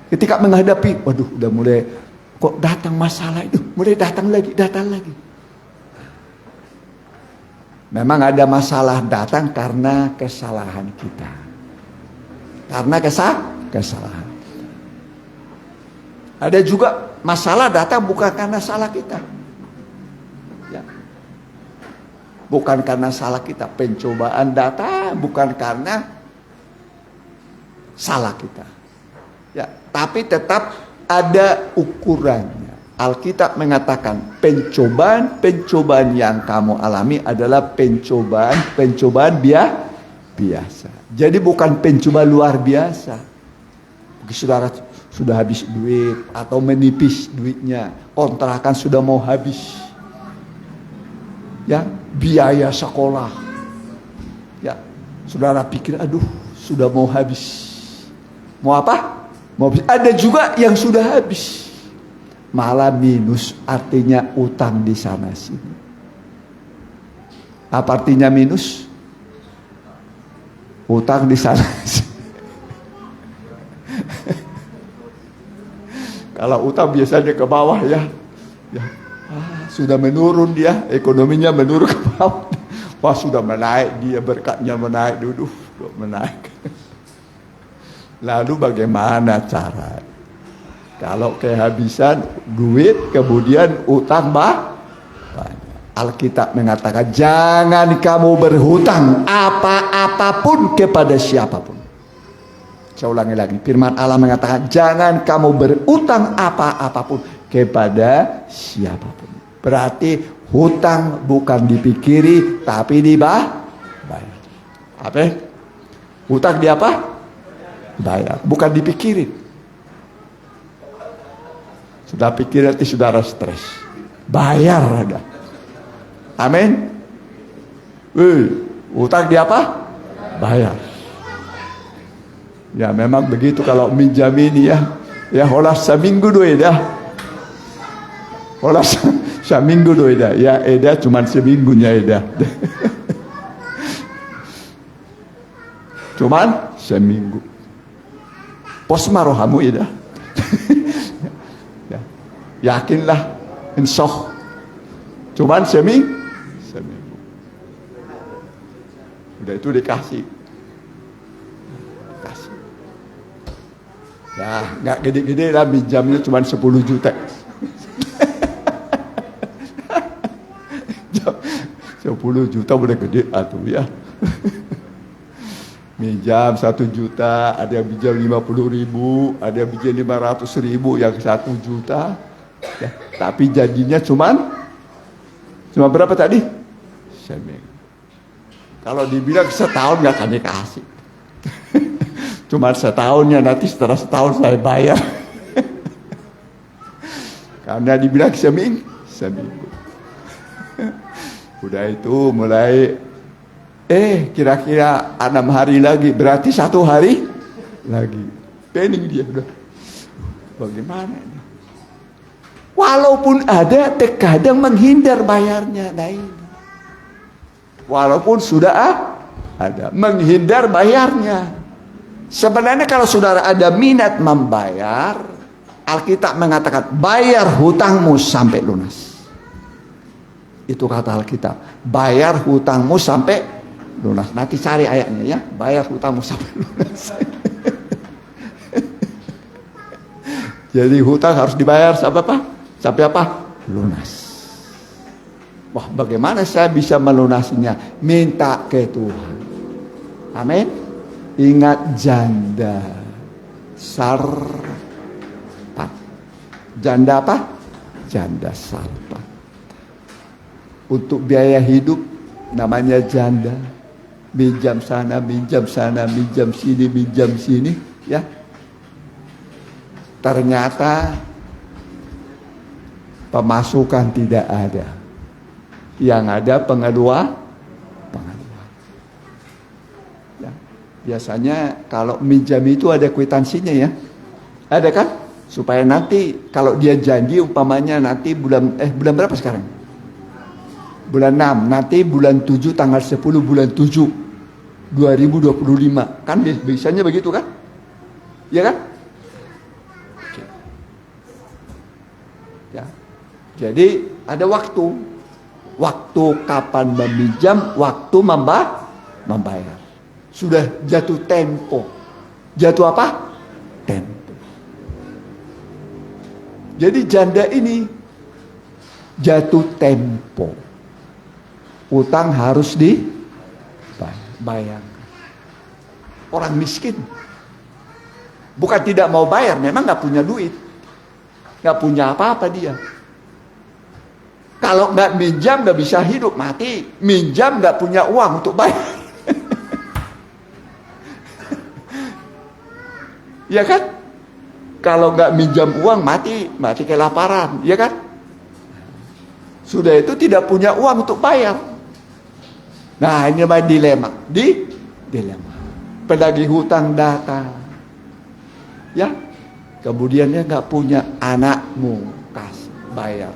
Ketika menghadapi, waduh udah mulai kok datang masalah itu, mulai datang lagi. Memang ada masalah datang karena kesalahan kita. Karena kesalahan. Ada juga masalah datang bukan karena salah kita. Ya. Bukan karena salah kita. Pencobaan datang bukan karena salah kita. Ya, tapi tetap ada ukurannya. Alkitab mengatakan pencobaan yang kamu alami adalah pencobaan biasa. Jadi bukan pencobaan luar biasa. Bagi saudara sudah habis duit atau menipis duitnya, kontrakan sudah mau habis, ya, biaya sekolah, ya, saudara pikir aduh sudah mau habis, mau apa? Mau habis. Ada juga yang sudah habis, malah minus, artinya utang di sana sini. Apa artinya minus? Utang di sana sini. Kalau utang biasanya ke bawah ya, sudah menurun dia, ekonominya menurun ke bawah. Wah sudah menaik dia, berkatnya menaik, menaik. Lalu bagaimana cara? Kalau kehabisan duit, kemudian utang banyak. Alkitab mengatakan jangan kamu berhutang apa-apapun kepada siapapun. Saya ulangi lagi, firman Allah mengatakan jangan kamu berutang apa-apapun kepada siapapun. Berarti hutang bukan dipikiri tapi dibayar. Apa? Hutang di apa? Bayar, bukan dipikirin. Sudah pikir nanti saudara stres. Bayar ada. Amin. Hutang di apa? Bayar. Ya memang begitu kalau minjam ini ya holas seminggu doi dah. Holas seminggu doi dah. Ya eda cuman seminggunya eda. Cuman seminggu. Pos marohamu eda. Ya. Yakinlah insya cuman seminggu. Udah itu dikasih. Ya, nggak gede-gede lah, minjamnya cuma 10 juta. 10 juta udah gede atuh ya. Minjam 1 juta, ada yang minjam 50.000, ada yang minjam 500.000, yang 1 juta. Ya, tapi janjinya cuma berapa tadi? Seminggu. Kalau dibilang setahun nggak akan dikasih. Cuma setahunnya, nanti setelah setahun saya bayar. Karena dibilang seminggu. Udah itu mulai kira-kira 6 hari lagi, berarti 1 hari lagi. Pening dia udah. Bagaimana ini? Walaupun ada, terkadang menghindar bayarnya. Nah ini. Walaupun sudah ada, menghindar bayarnya. Sebenarnya kalau saudara ada minat membayar, Alkitab mengatakan bayar hutangmu sampai lunas. Itu kata Alkitab, bayar hutangmu sampai lunas. Nanti cari ayatnya ya, bayar hutangmu sampai lunas. Jadi hutang harus dibayar sampai apa? Sampai apa? Lunas. Wah, bagaimana saya bisa melunasinya? Minta ke Tuhan. Amin. Ingat janda sarpat. Janda apa? Janda sarpat. Untuk biaya hidup namanya janda. Minjam sana, minjam sini, ya. Ternyata pemasukan tidak ada. Yang ada pengeluaran. Ya. Biasanya kalau minjam itu ada kwitansinya ya. Ada kan? Supaya nanti kalau dia janji umpamanya nanti bulan berapa sekarang? Bulan 6, nanti bulan 7 tanggal 10 bulan 7 2025. Kan biasanya begitu kan? Ya kan? Ya. Jadi ada waktu kapan meminjam, waktu membayar. Sudah jatuh tempo. Jatuh apa? Tempo. Jadi janda ini jatuh tempo. Utang harus dibayar. Orang miskin bukan tidak mau bayar, memang nggak punya duit, nggak punya apa-apa dia. Kalau nggak minjam nggak bisa hidup, mati. Minjam nggak punya uang untuk bayar. Ya kan? Kalau nggak minjam uang mati kelaparan, ya kan? Sudah itu tidak punya uang untuk bayar. Nah ini dilema, dilema. Penagih hutang datang, ya. Kemudian dia nggak punya, anakmu kasih bayar.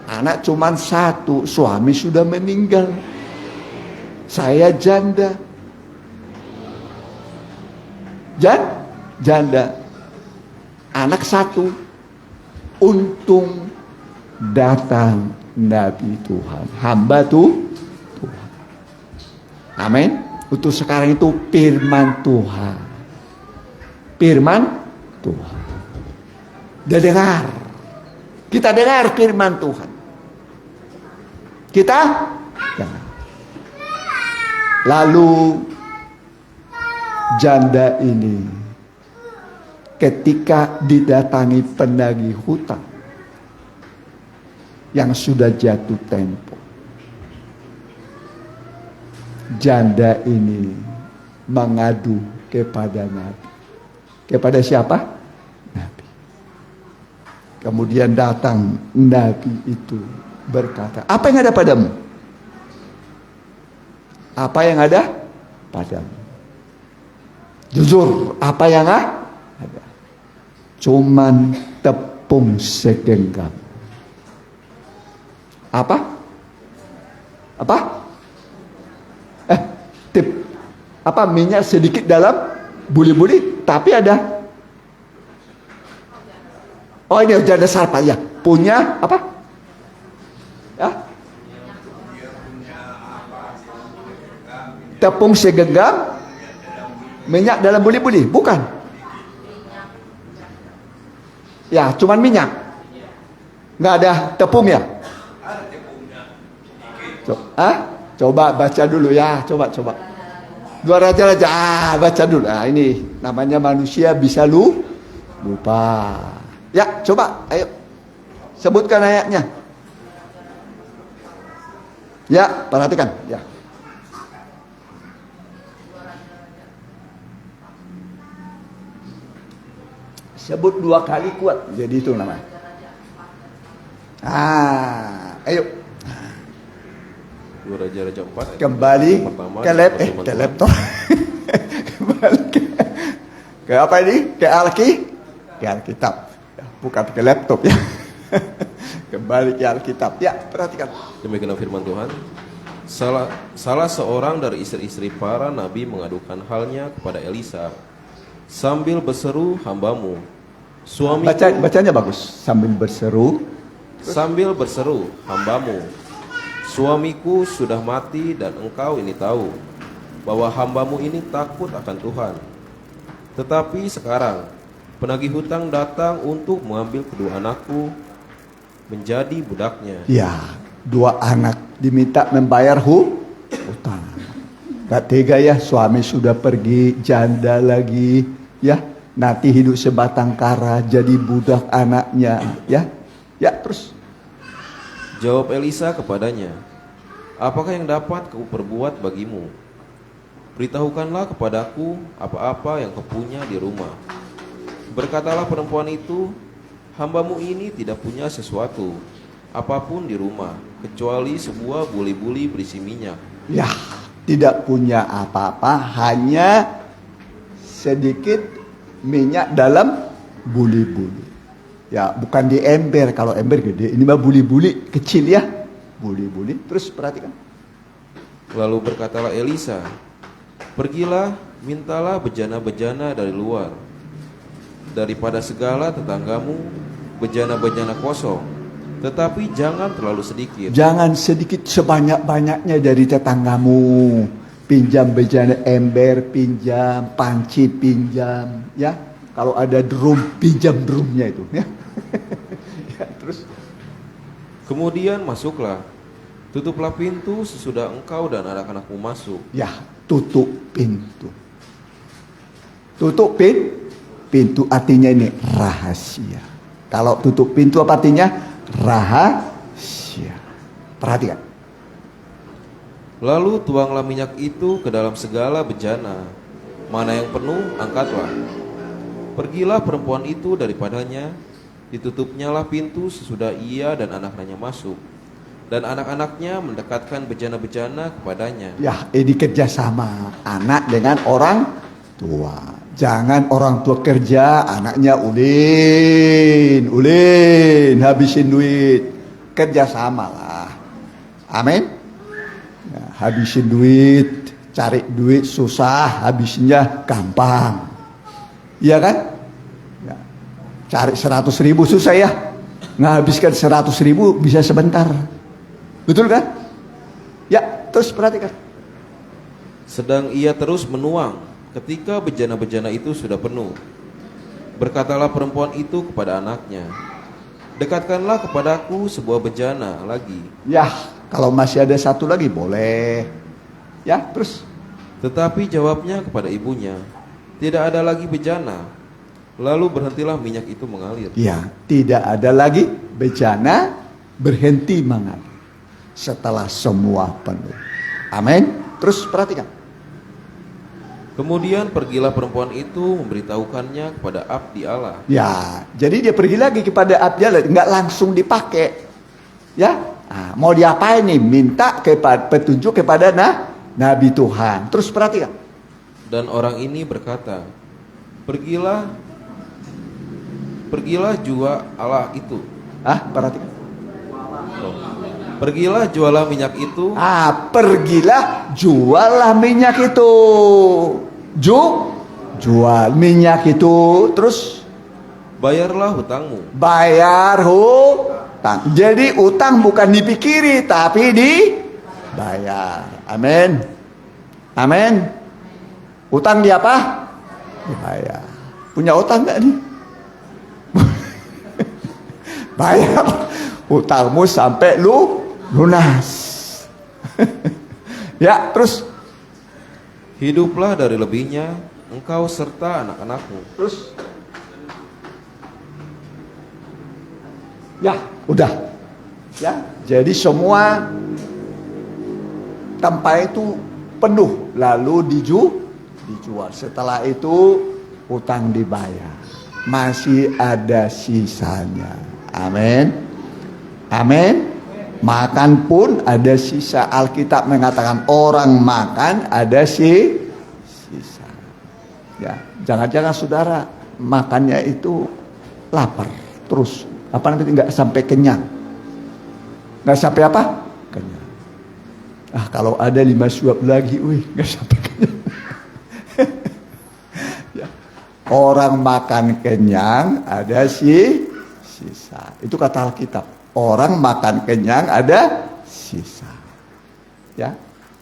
Anak cuman 1, suami sudah meninggal. Saya janda. Janda. Anak 1. Untung datang Nabi Tuhan, hamba Tuhan. Amin. Untuk sekarang itu firman Tuhan. Firman Tuhan. Dia dengar. Kita dengar firman Tuhan. Kita dengar. Lalu janda ini ketika didatangi penagih hutang yang sudah jatuh tempo, janda ini mengadu kepada Nabi. Kepada siapa? Nabi. Kemudian datang Nabi itu berkata, apa yang ada padamu? Apa yang ada padamu? Jujur, apa yang ada? Cuman tepung segenggam. Apa? Minyak sedikit dalam buli-buli, tapi ada. Oh ini janda sarpat ya, punya apa? Ya? Tepung segenggam, minyak dalam buli-buli, bukan? Ya, cuman minyak, nggak ada tepung ya? Coba baca dulu ya, coba. Dua raja-raja, baca dulu. Ini namanya manusia bisa lupa. Ya, coba, ayo. Sebutkan ayatnya. Ya, perhatikan. Ya. Sebut 2 kali kuat. Jadi itu namanya. Ayo Dua Raja-Raja 4 kembali pertama, ke pertemuan ke Tuhan. laptop. Kembali ke apa ini? Ke Alkitab. Ya, bukan ke laptop ya. Kembali ke Alkitab. Ya, perhatikan. Demikian firman Tuhan. Salah seorang dari istri-istri para nabi mengadukan halnya kepada Elisa sambil berseru, hambamu suamiku Bacanya bagus. Sambil berseru, hambamu suamiku sudah mati dan engkau ini tahu bahwa hambamu ini takut akan Tuhan. Tetapi sekarang penagih hutang datang untuk mengambil kedua anakku menjadi budaknya. Ya, 2 anak diminta membayar hutang. Gak tega ya, suami sudah pergi, janda lagi, ya. Nanti hidup sebatang kara, jadi budak anaknya, ya. Ya, terus. Jawab Elisa kepadanya, apakah yang dapat kau perbuat bagimu? Beritahukanlah kepadaku apa-apa yang kau punya di rumah. Berkatalah perempuan itu, hambamu ini tidak punya sesuatu apapun di rumah kecuali sebuah buli-buli berisi minyak. Ya, tidak punya apa-apa, hanya sedikit minyak dalam buli-buli. Ya, bukan di ember. Kalau ember gede, ini mah buli-buli kecil ya. Buli-buli. Terus perhatikan. Lalu berkatalah Elisa, pergilah, mintalah bejana-bejana dari luar, daripada segala tetanggamu, bejana-bejana kosong, tetapi jangan terlalu sedikit. Jangan sedikit, sebanyak-banyaknya dari tetanggamu. Pinjam bejana ember, pinjam panci, pinjam, ya. Kalau ada drum, pinjam drumnya itu, ya. Ya, terus. Kemudian masuklah, tutuplah pintu sesudah engkau dan anak-anakmu masuk. Ya, tutup pintu. Tutup pintu artinya ini rahasia. Kalau tutup pintu apa artinya? Rahasia. Perhatikan. Lalu tuanglah minyak itu ke dalam segala bejana, mana yang penuh angkatlah. Pergilah perempuan itu daripadanya, ditutupnyalah pintu sesudah ia dan anak-anaknya masuk, dan anak-anaknya mendekatkan bejana-bejana kepadanya. Ya, ini kerjasama anak dengan orang tua. Jangan orang tua kerja, anaknya ulin, habisin duit. Kerjasama lah. Amin. Ya, habisin duit, cari duit susah, habisinnya gampang. Iya kan? Ya. Cari 100.000 susah ya. Ngahabiskan 100.000 bisa sebentar. Betul kan? Ya, terus perhatikan. Sedang ia terus menuang ketika bejana-bejana itu sudah penuh. Berkatalah perempuan itu kepada anaknya, dekatkanlah kepadaku sebuah bejana lagi. Ya, kalau masih ada satu lagi boleh. Ya, terus. Tetapi jawabnya kepada ibunya, tidak ada lagi bejana. Lalu berhentilah minyak itu mengalir. Ya, tidak ada lagi bejana, berhenti mengalir setelah semua penuh. Amin. Terus perhatikan. Kemudian pergilah perempuan itu memberitahukannya kepada abdi Allah. Ya, jadi dia pergi lagi kepada abdi Allah, nggak langsung dipakai. Ya, mau diapain nih? Minta petunjuk kepada Nabi Tuhan. Terus perhatikan. Dan orang ini berkata, pergilah jual Allah itu. Perhatikan. Pergilah jualah minyak itu. Pergilah jualah minyak itu. Jual minyak itu. Terus Bayarlah hutangmu. bayar hutang. Jadi utang bukan dipikiri tapi dibayar. Amin. Amin. Utang di apa? Dibayar. Punya utang gak nih? Bayar utangmu sampai lunas. Ya, terus. Hiduplah dari lebihnya engkau serta anak-anakmu. Terus. Ya, udah. Ya, jadi semua tempat itu penuh, lalu dijual. Setelah itu utang dibayar, masih ada sisanya. Amin. Amin. Makan pun ada sisa. Alkitab mengatakan orang makan ada sisa. Ya, jangan-jangan saudara makannya itu lapar terus. Apa nanti nggak sampai kenyang? Nggak sampai apa? Kenyang. Kalau ada 5 suap lagi, nggak sampai kenyang. Ya. Orang makan kenyang ada sisa. Itu kata Alkitab. Orang makan kenyang ada sisa. Ya.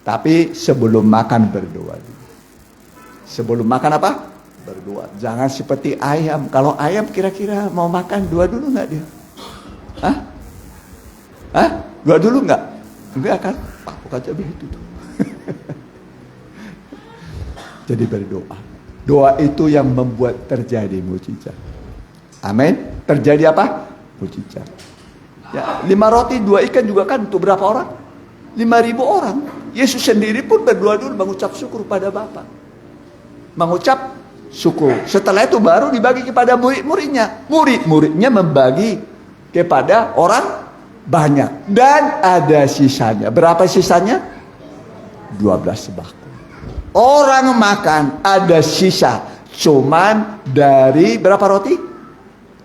Tapi sebelum makan berdoa dulu. Sebelum makan apa? Berdoa. Jangan seperti ayam. Kalau ayam kira-kira mau makan doa dulu nggak dia? Doa dulu nggak? Enggak kan? Patok aja begitu tuh. Jadi berdoa. Doa itu yang membuat terjadi mujizat. Amin. Terjadi apa? Mujizat. Ya, 5 roti 2 ikan juga kan untuk berapa orang? 5.000 orang. Yesus sendiri pun berdoa dulu mengucap syukur pada Bapa. Mengucap syukur. Setelah itu baru dibagi kepada murid-muridnya. Murid-muridnya membagi kepada orang banyak. Dan ada sisanya. Berapa sisanya? 12 sembako. Orang makan ada sisa. Cuman dari berapa roti?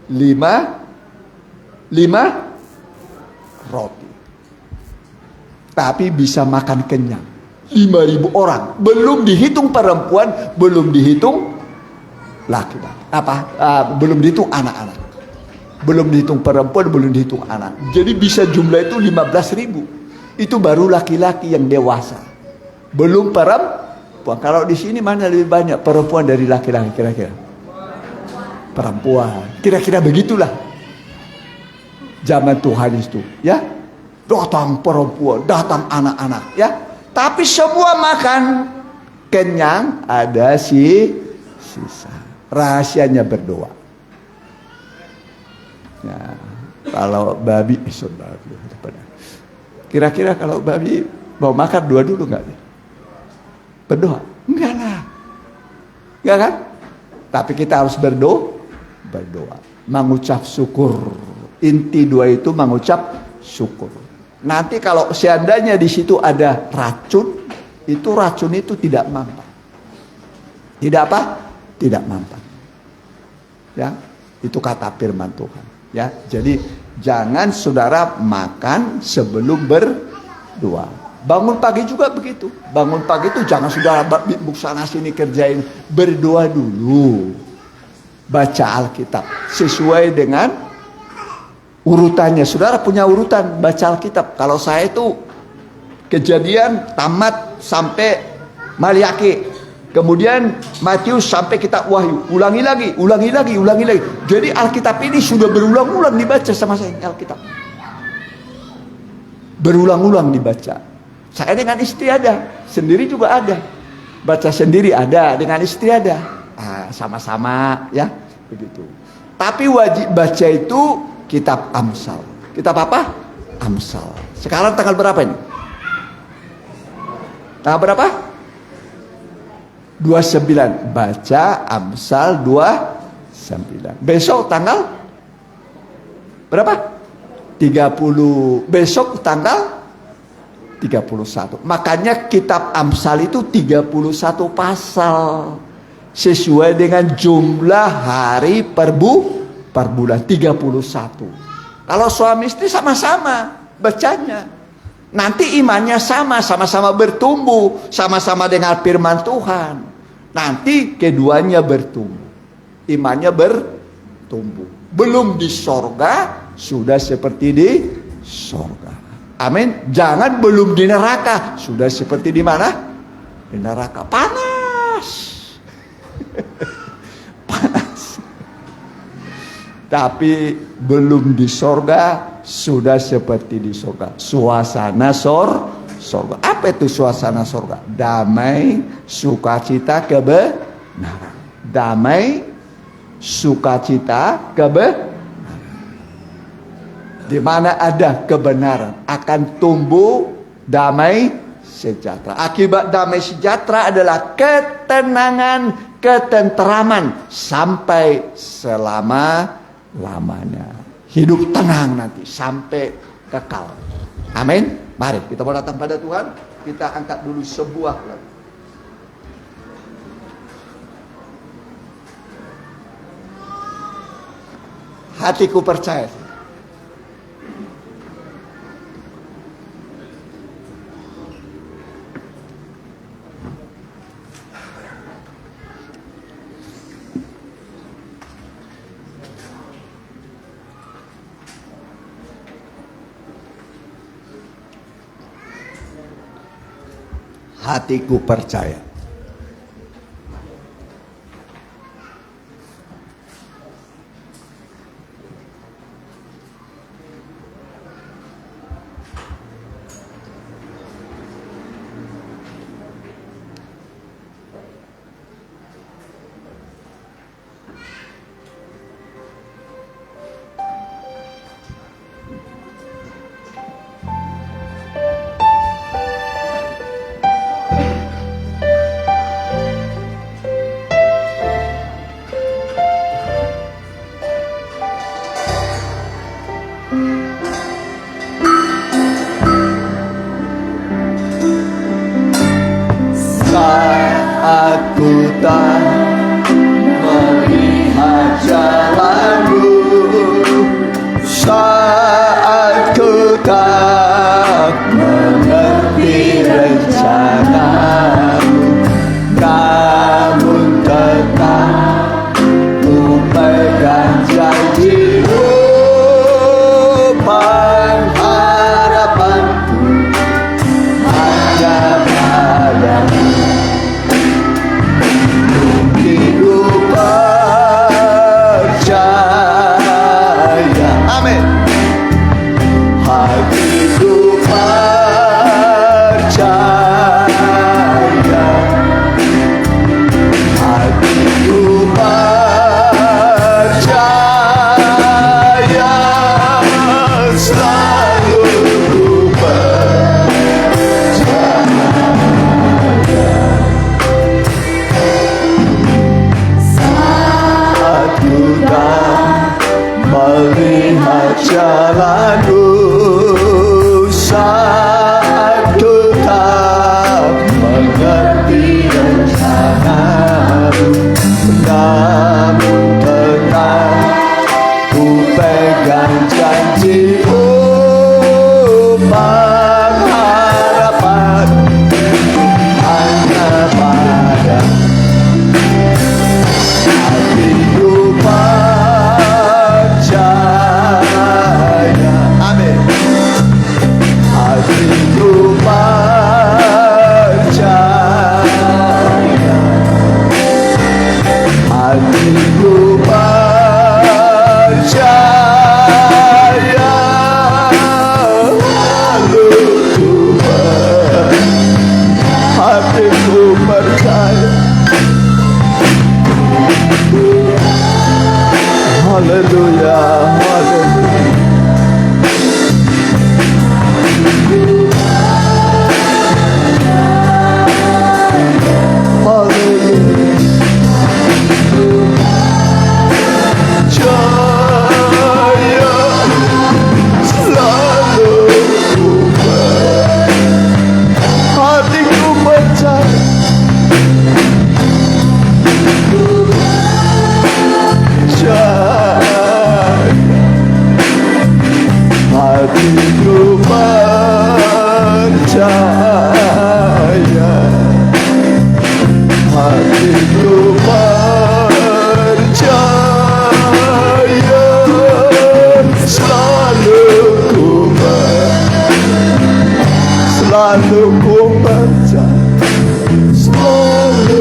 5 roti. Tapi bisa makan kenyang. 5.000 orang. Belum dihitung perempuan, belum dihitung laki-laki. Belum dihitung anak-anak. Belum dihitung perempuan, belum dihitung anak. Jadi bisa jumlah itu 15.000. Itu baru laki-laki yang dewasa. Belum perempuan. Kalau di sini mana lebih banyak perempuan dari laki-laki kira-kira? Perempuan. Kira-kira begitulah. Zaman Tuhan itu, ya. Datang perempuan, datang anak-anak, ya. Tapi semua makan kenyang, ada sisa. Rahasianya berdoa. Ya, kalau babi, kira-kira kalau babi mau makan doa dulu nggak? Berdoa? Enggak lah. Enggak kan? Tapi kita harus berdoa, mengucap syukur. Inti doa itu mengucap syukur. Nanti kalau seandainya di situ ada racun, itu racun itu tidak mampat. Tidak apa? Tidak mampat. Ya, itu kata firman Tuhan. Ya, jadi jangan saudara makan sebelum berdoa. Bangun pagi juga begitu. Bangun pagi itu jangan saudara sana sini kerjain, berdoa dulu. Baca Alkitab sesuai dengan urutannya. Saudara punya urutan baca Alkitab. Kalau saya itu Kejadian tamat sampai Maliaki. Kemudian Matius sampai kitab Wahyu. Ulangi lagi. Jadi Alkitab ini sudah berulang-ulang dibaca sama saya. Alkitab berulang-ulang dibaca. Saya dengan istri ada, sendiri juga ada. Baca sendiri ada, dengan istri ada. Sama-sama ya, begitu. Tapi wajib baca itu kitab Amsal. Kitab apa? Amsal. Sekarang tanggal berapa ini? Tanggal berapa? 29. Baca Amsal 29. Besok tanggal berapa? 30. Besok tanggal 31. Makanya kitab Amsal itu 31 pasal. Sesuai dengan jumlah hari per bulan 31. Kalau suami istri sama-sama bacanya. Nanti imannya sama-sama bertumbuh, sama-sama dengar firman Tuhan. Nanti keduanya bertumbuh. Imannya bertumbuh. Belum di sorga, sudah seperti di sorga. Amin. Jangan belum di neraka, sudah seperti di mana? Di neraka. Panas. Panas. Tapi belum di sorga, sudah seperti di sorga. Suasana sorga. Apa itu suasana sorga? Damai, sukacita, kebenaran. Damai, sukacita, kebenaran. Di mana ada kebenaran akan tumbuh damai sejahtera. Akibat damai sejahtera adalah ketenangan, ketenteraman sampai selama-lamanya. Hidup tenang nanti sampai kekal. Amin. Mari kita mau datang pada Tuhan. Kita angkat dulu sebuah lagu. Hatiku percaya. Hatiku percaya. Saat ku tak melihat jalanmu, saat ku tak mengerti rencanamu, namun tetap ku pegang janjimu. Pengharapanku hanya padamu. Hatiku percaya. Amin. Hatiku percaya. Hatiku percaya. Selalu ku melihat jalanmu, saat ku tak mengerti rencanamu, namun tetap ku pegang janjimu. Pengharapan hanya padamu. Hatiku percaya. Amin. Hatiku percaya. Hatiku percaya. Hatiku percaya. Haleluya, haleluya. Jaya selalu ku hatiku percaya. Hatiku percaya. Hatiku percaya. Selalu ku percaya. Selalu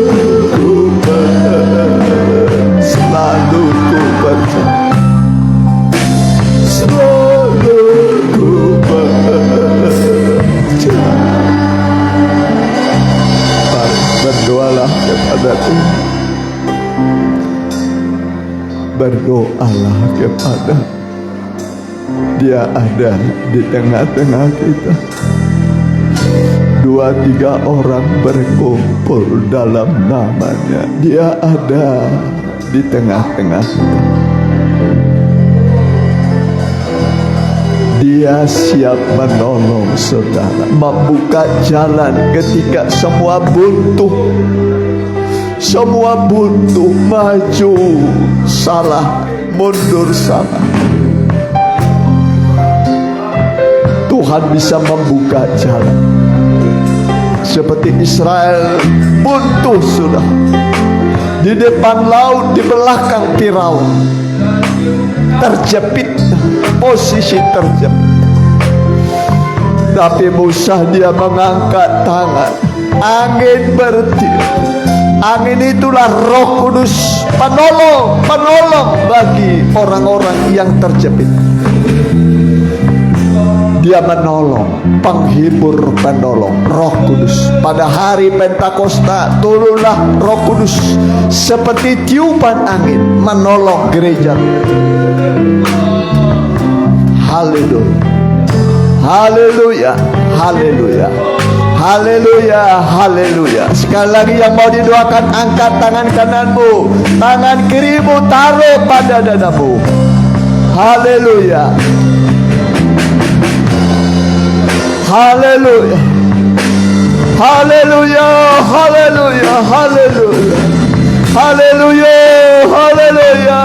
ku percaya. Selalu ku percaya. Selalu ku percaya. Berdoalah kepada Tuhan. Berdoalah kepada Dia ada di tengah-tengah kita. 2-3 orang berkumpul dalam namanya, Dia ada di tengah-tengah kita. Dia siap menolong saudara, membuka jalan ketika semua buntu. Semua buntu, maju salah, mundur salah. Tuhan bisa membuka jalan. Seperti Israel buntu sudah di depan laut, di belakang Firaun, terjepit, posisi terjepit. Tapi Musa dia mengangkat tangan, angin bertiup. Angin itulah Roh Kudus, penolong bagi orang-orang yang terjepit. Dia menolong, penghibur, penolong, Roh Kudus. Pada hari Pentakosta turunlah Roh Kudus seperti tiupan angin menolong gereja. Haleluya, haleluya, haleluya, haleluya, haleluya. Sekali lagi yang mau didoakan, angkat tangan kananmu, tangan kirimu taruh pada dadamu. Haleluya, haleluya, haleluya, haleluya, haleluya, haleluya, haleluya.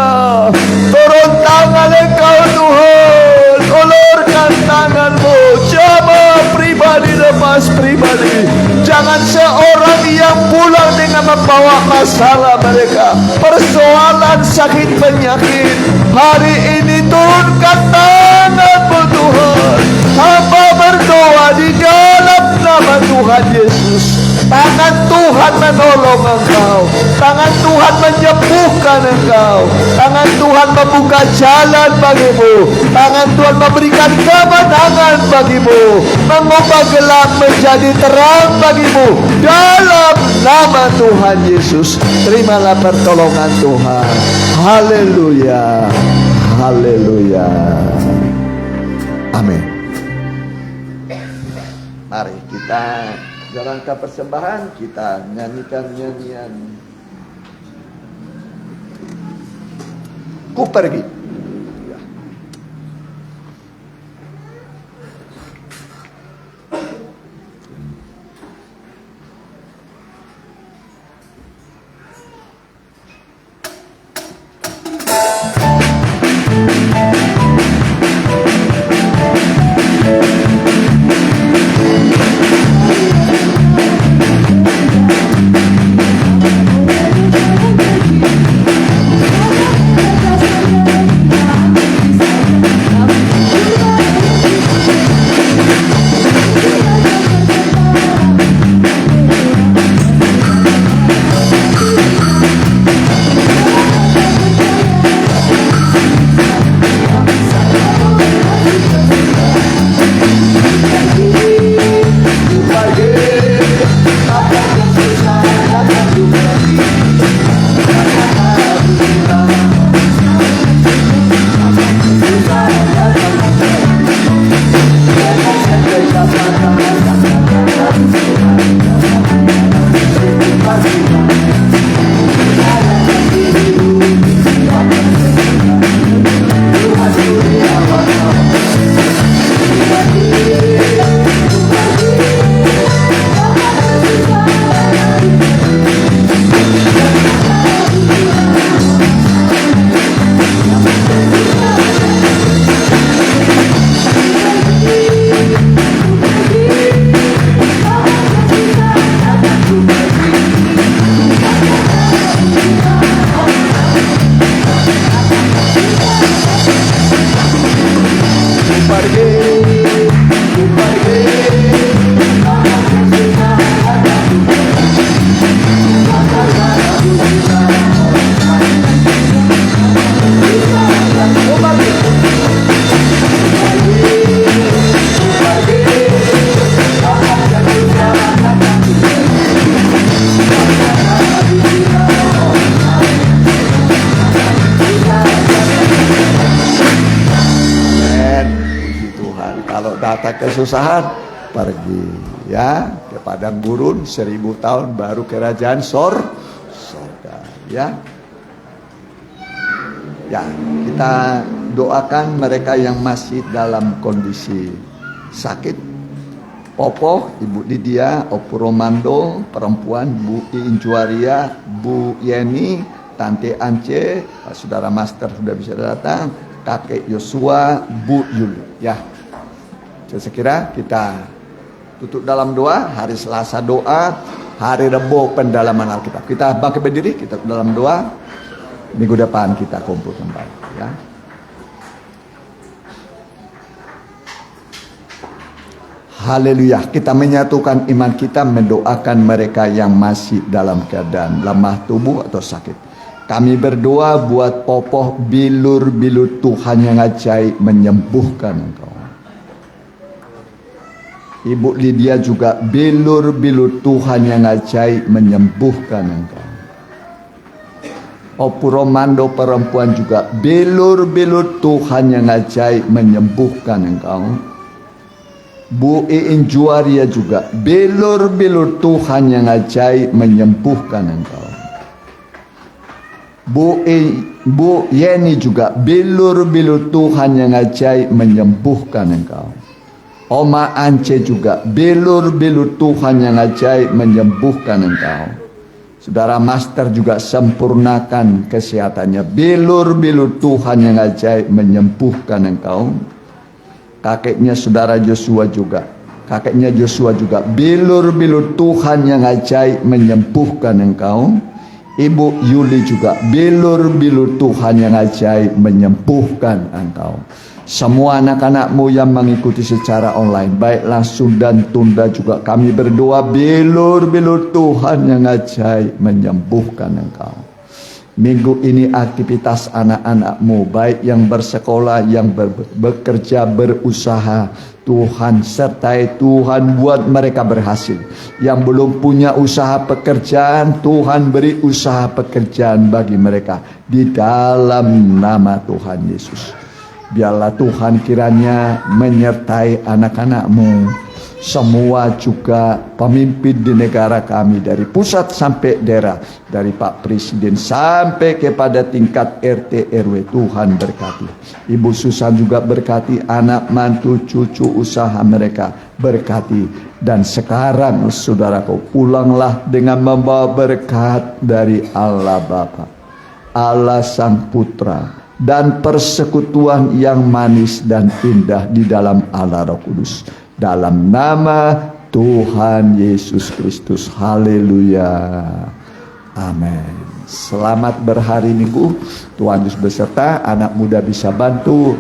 Turun tangan engkau Tuhan, ulurkan tanganmu, jamaah pribadi lepas pribadi. Jangan seorang yang pulang dengan membawa masalah mereka, persoalan sakit penyakit. Hari ini turunkan tanganmu Tuhan. Hamba berdoa di dalam nama Tuhan Yesus. Tangan Tuhan menolong engkau, tangan Tuhan menyembuhkan engkau, tangan Tuhan membuka jalan bagimu, tangan Tuhan memberikan kemenangan bagimu, mengubah gelap menjadi terang bagimu. Dalam nama Tuhan Yesus, terimalah pertolongan Tuhan. Haleluya, haleluya, amin. Mari kita jalankan persembahan, kita nyanyikan nyanyian Ku Pergi. Datang kesusahan, pergi ya ke padang gurun, 1000 tahun baru kerajaan sorga ya. Ya, kita doakan mereka yang masih dalam kondisi sakit. Popo, Ibu Lydia, Opu Romando, perempuan, Bu Injuaria, Bu Yeni, Tante Ance, Saudara Master sudah bisa datang, Kakek Yosua, Bu Yuli. Ya, saya kira kita tutup dalam doa. Hari Selasa doa, hari Rebo pendalaman Alkitab. Kita bangkit berdiri, kita dalam doa. Minggu depan kita kumpul kembali. Ya. Haleluya, kita menyatukan iman kita mendoakan mereka yang masih dalam keadaan lemah tubuh atau sakit. Kami berdoa buat Popoh, bilur-bilur Tuhan yang ajaib menyembuhkan engkau. Ibu Lydia juga bilur-bilur Tuhan yang ajaib menyembuhkan engkau. Opu Romando perempuan juga bilur-bilur Tuhan yang ajaib menyembuhkan engkau. Bu Iin Juaria juga bilur-bilur Tuhan yang ajaib menyembuhkan engkau. Bu Yeni juga bilur-bilur Tuhan yang ajaib menyembuhkan engkau. Oma Ance juga bilur-bilur Tuhan yang ajaib menyembuhkan engkau. Saudara Master juga sempurnakan kesehatannya, bilur-bilur Tuhan yang ajaib menyembuhkan engkau. Kakeknya Saudara Joshua juga, kakeknya Joshua juga bilur-bilur Tuhan yang ajaib menyembuhkan engkau. Ibu Yuli juga bilur-bilur Tuhan yang ajaib menyembuhkan engkau. Semua anak-anakmu yang mengikuti secara online, baik langsung dan tunda juga, kami berdoa bilur-bilur Tuhan yang ajaib menyembuhkan engkau. Minggu ini aktivitas anak-anakmu, baik yang bersekolah, yang bekerja, berusaha, Tuhan sertai, Tuhan buat mereka berhasil. Yang belum punya usaha pekerjaan, Tuhan beri usaha pekerjaan bagi mereka di dalam nama Tuhan Yesus. Biarlah Tuhan kiranya menyertai anak-anakmu semua, juga pemimpin di negara kami, dari pusat sampai daerah, dari Pak Presiden sampai kepada tingkat RT RW. Tuhan berkati. Ibu Susan juga berkati, anak mantu cucu usaha mereka berkati. Dan sekarang saudaraku, pulanglah dengan membawa berkat dari Allah Bapa, Allah Sang Putra, dan persekutuan yang manis dan indah di dalam Allah Roh Kudus. Dalam nama Tuhan Yesus Kristus. Haleluya. Amin. Selamat berhari Minggu. Tuhan Yesus beserta. Anak muda bisa bantu.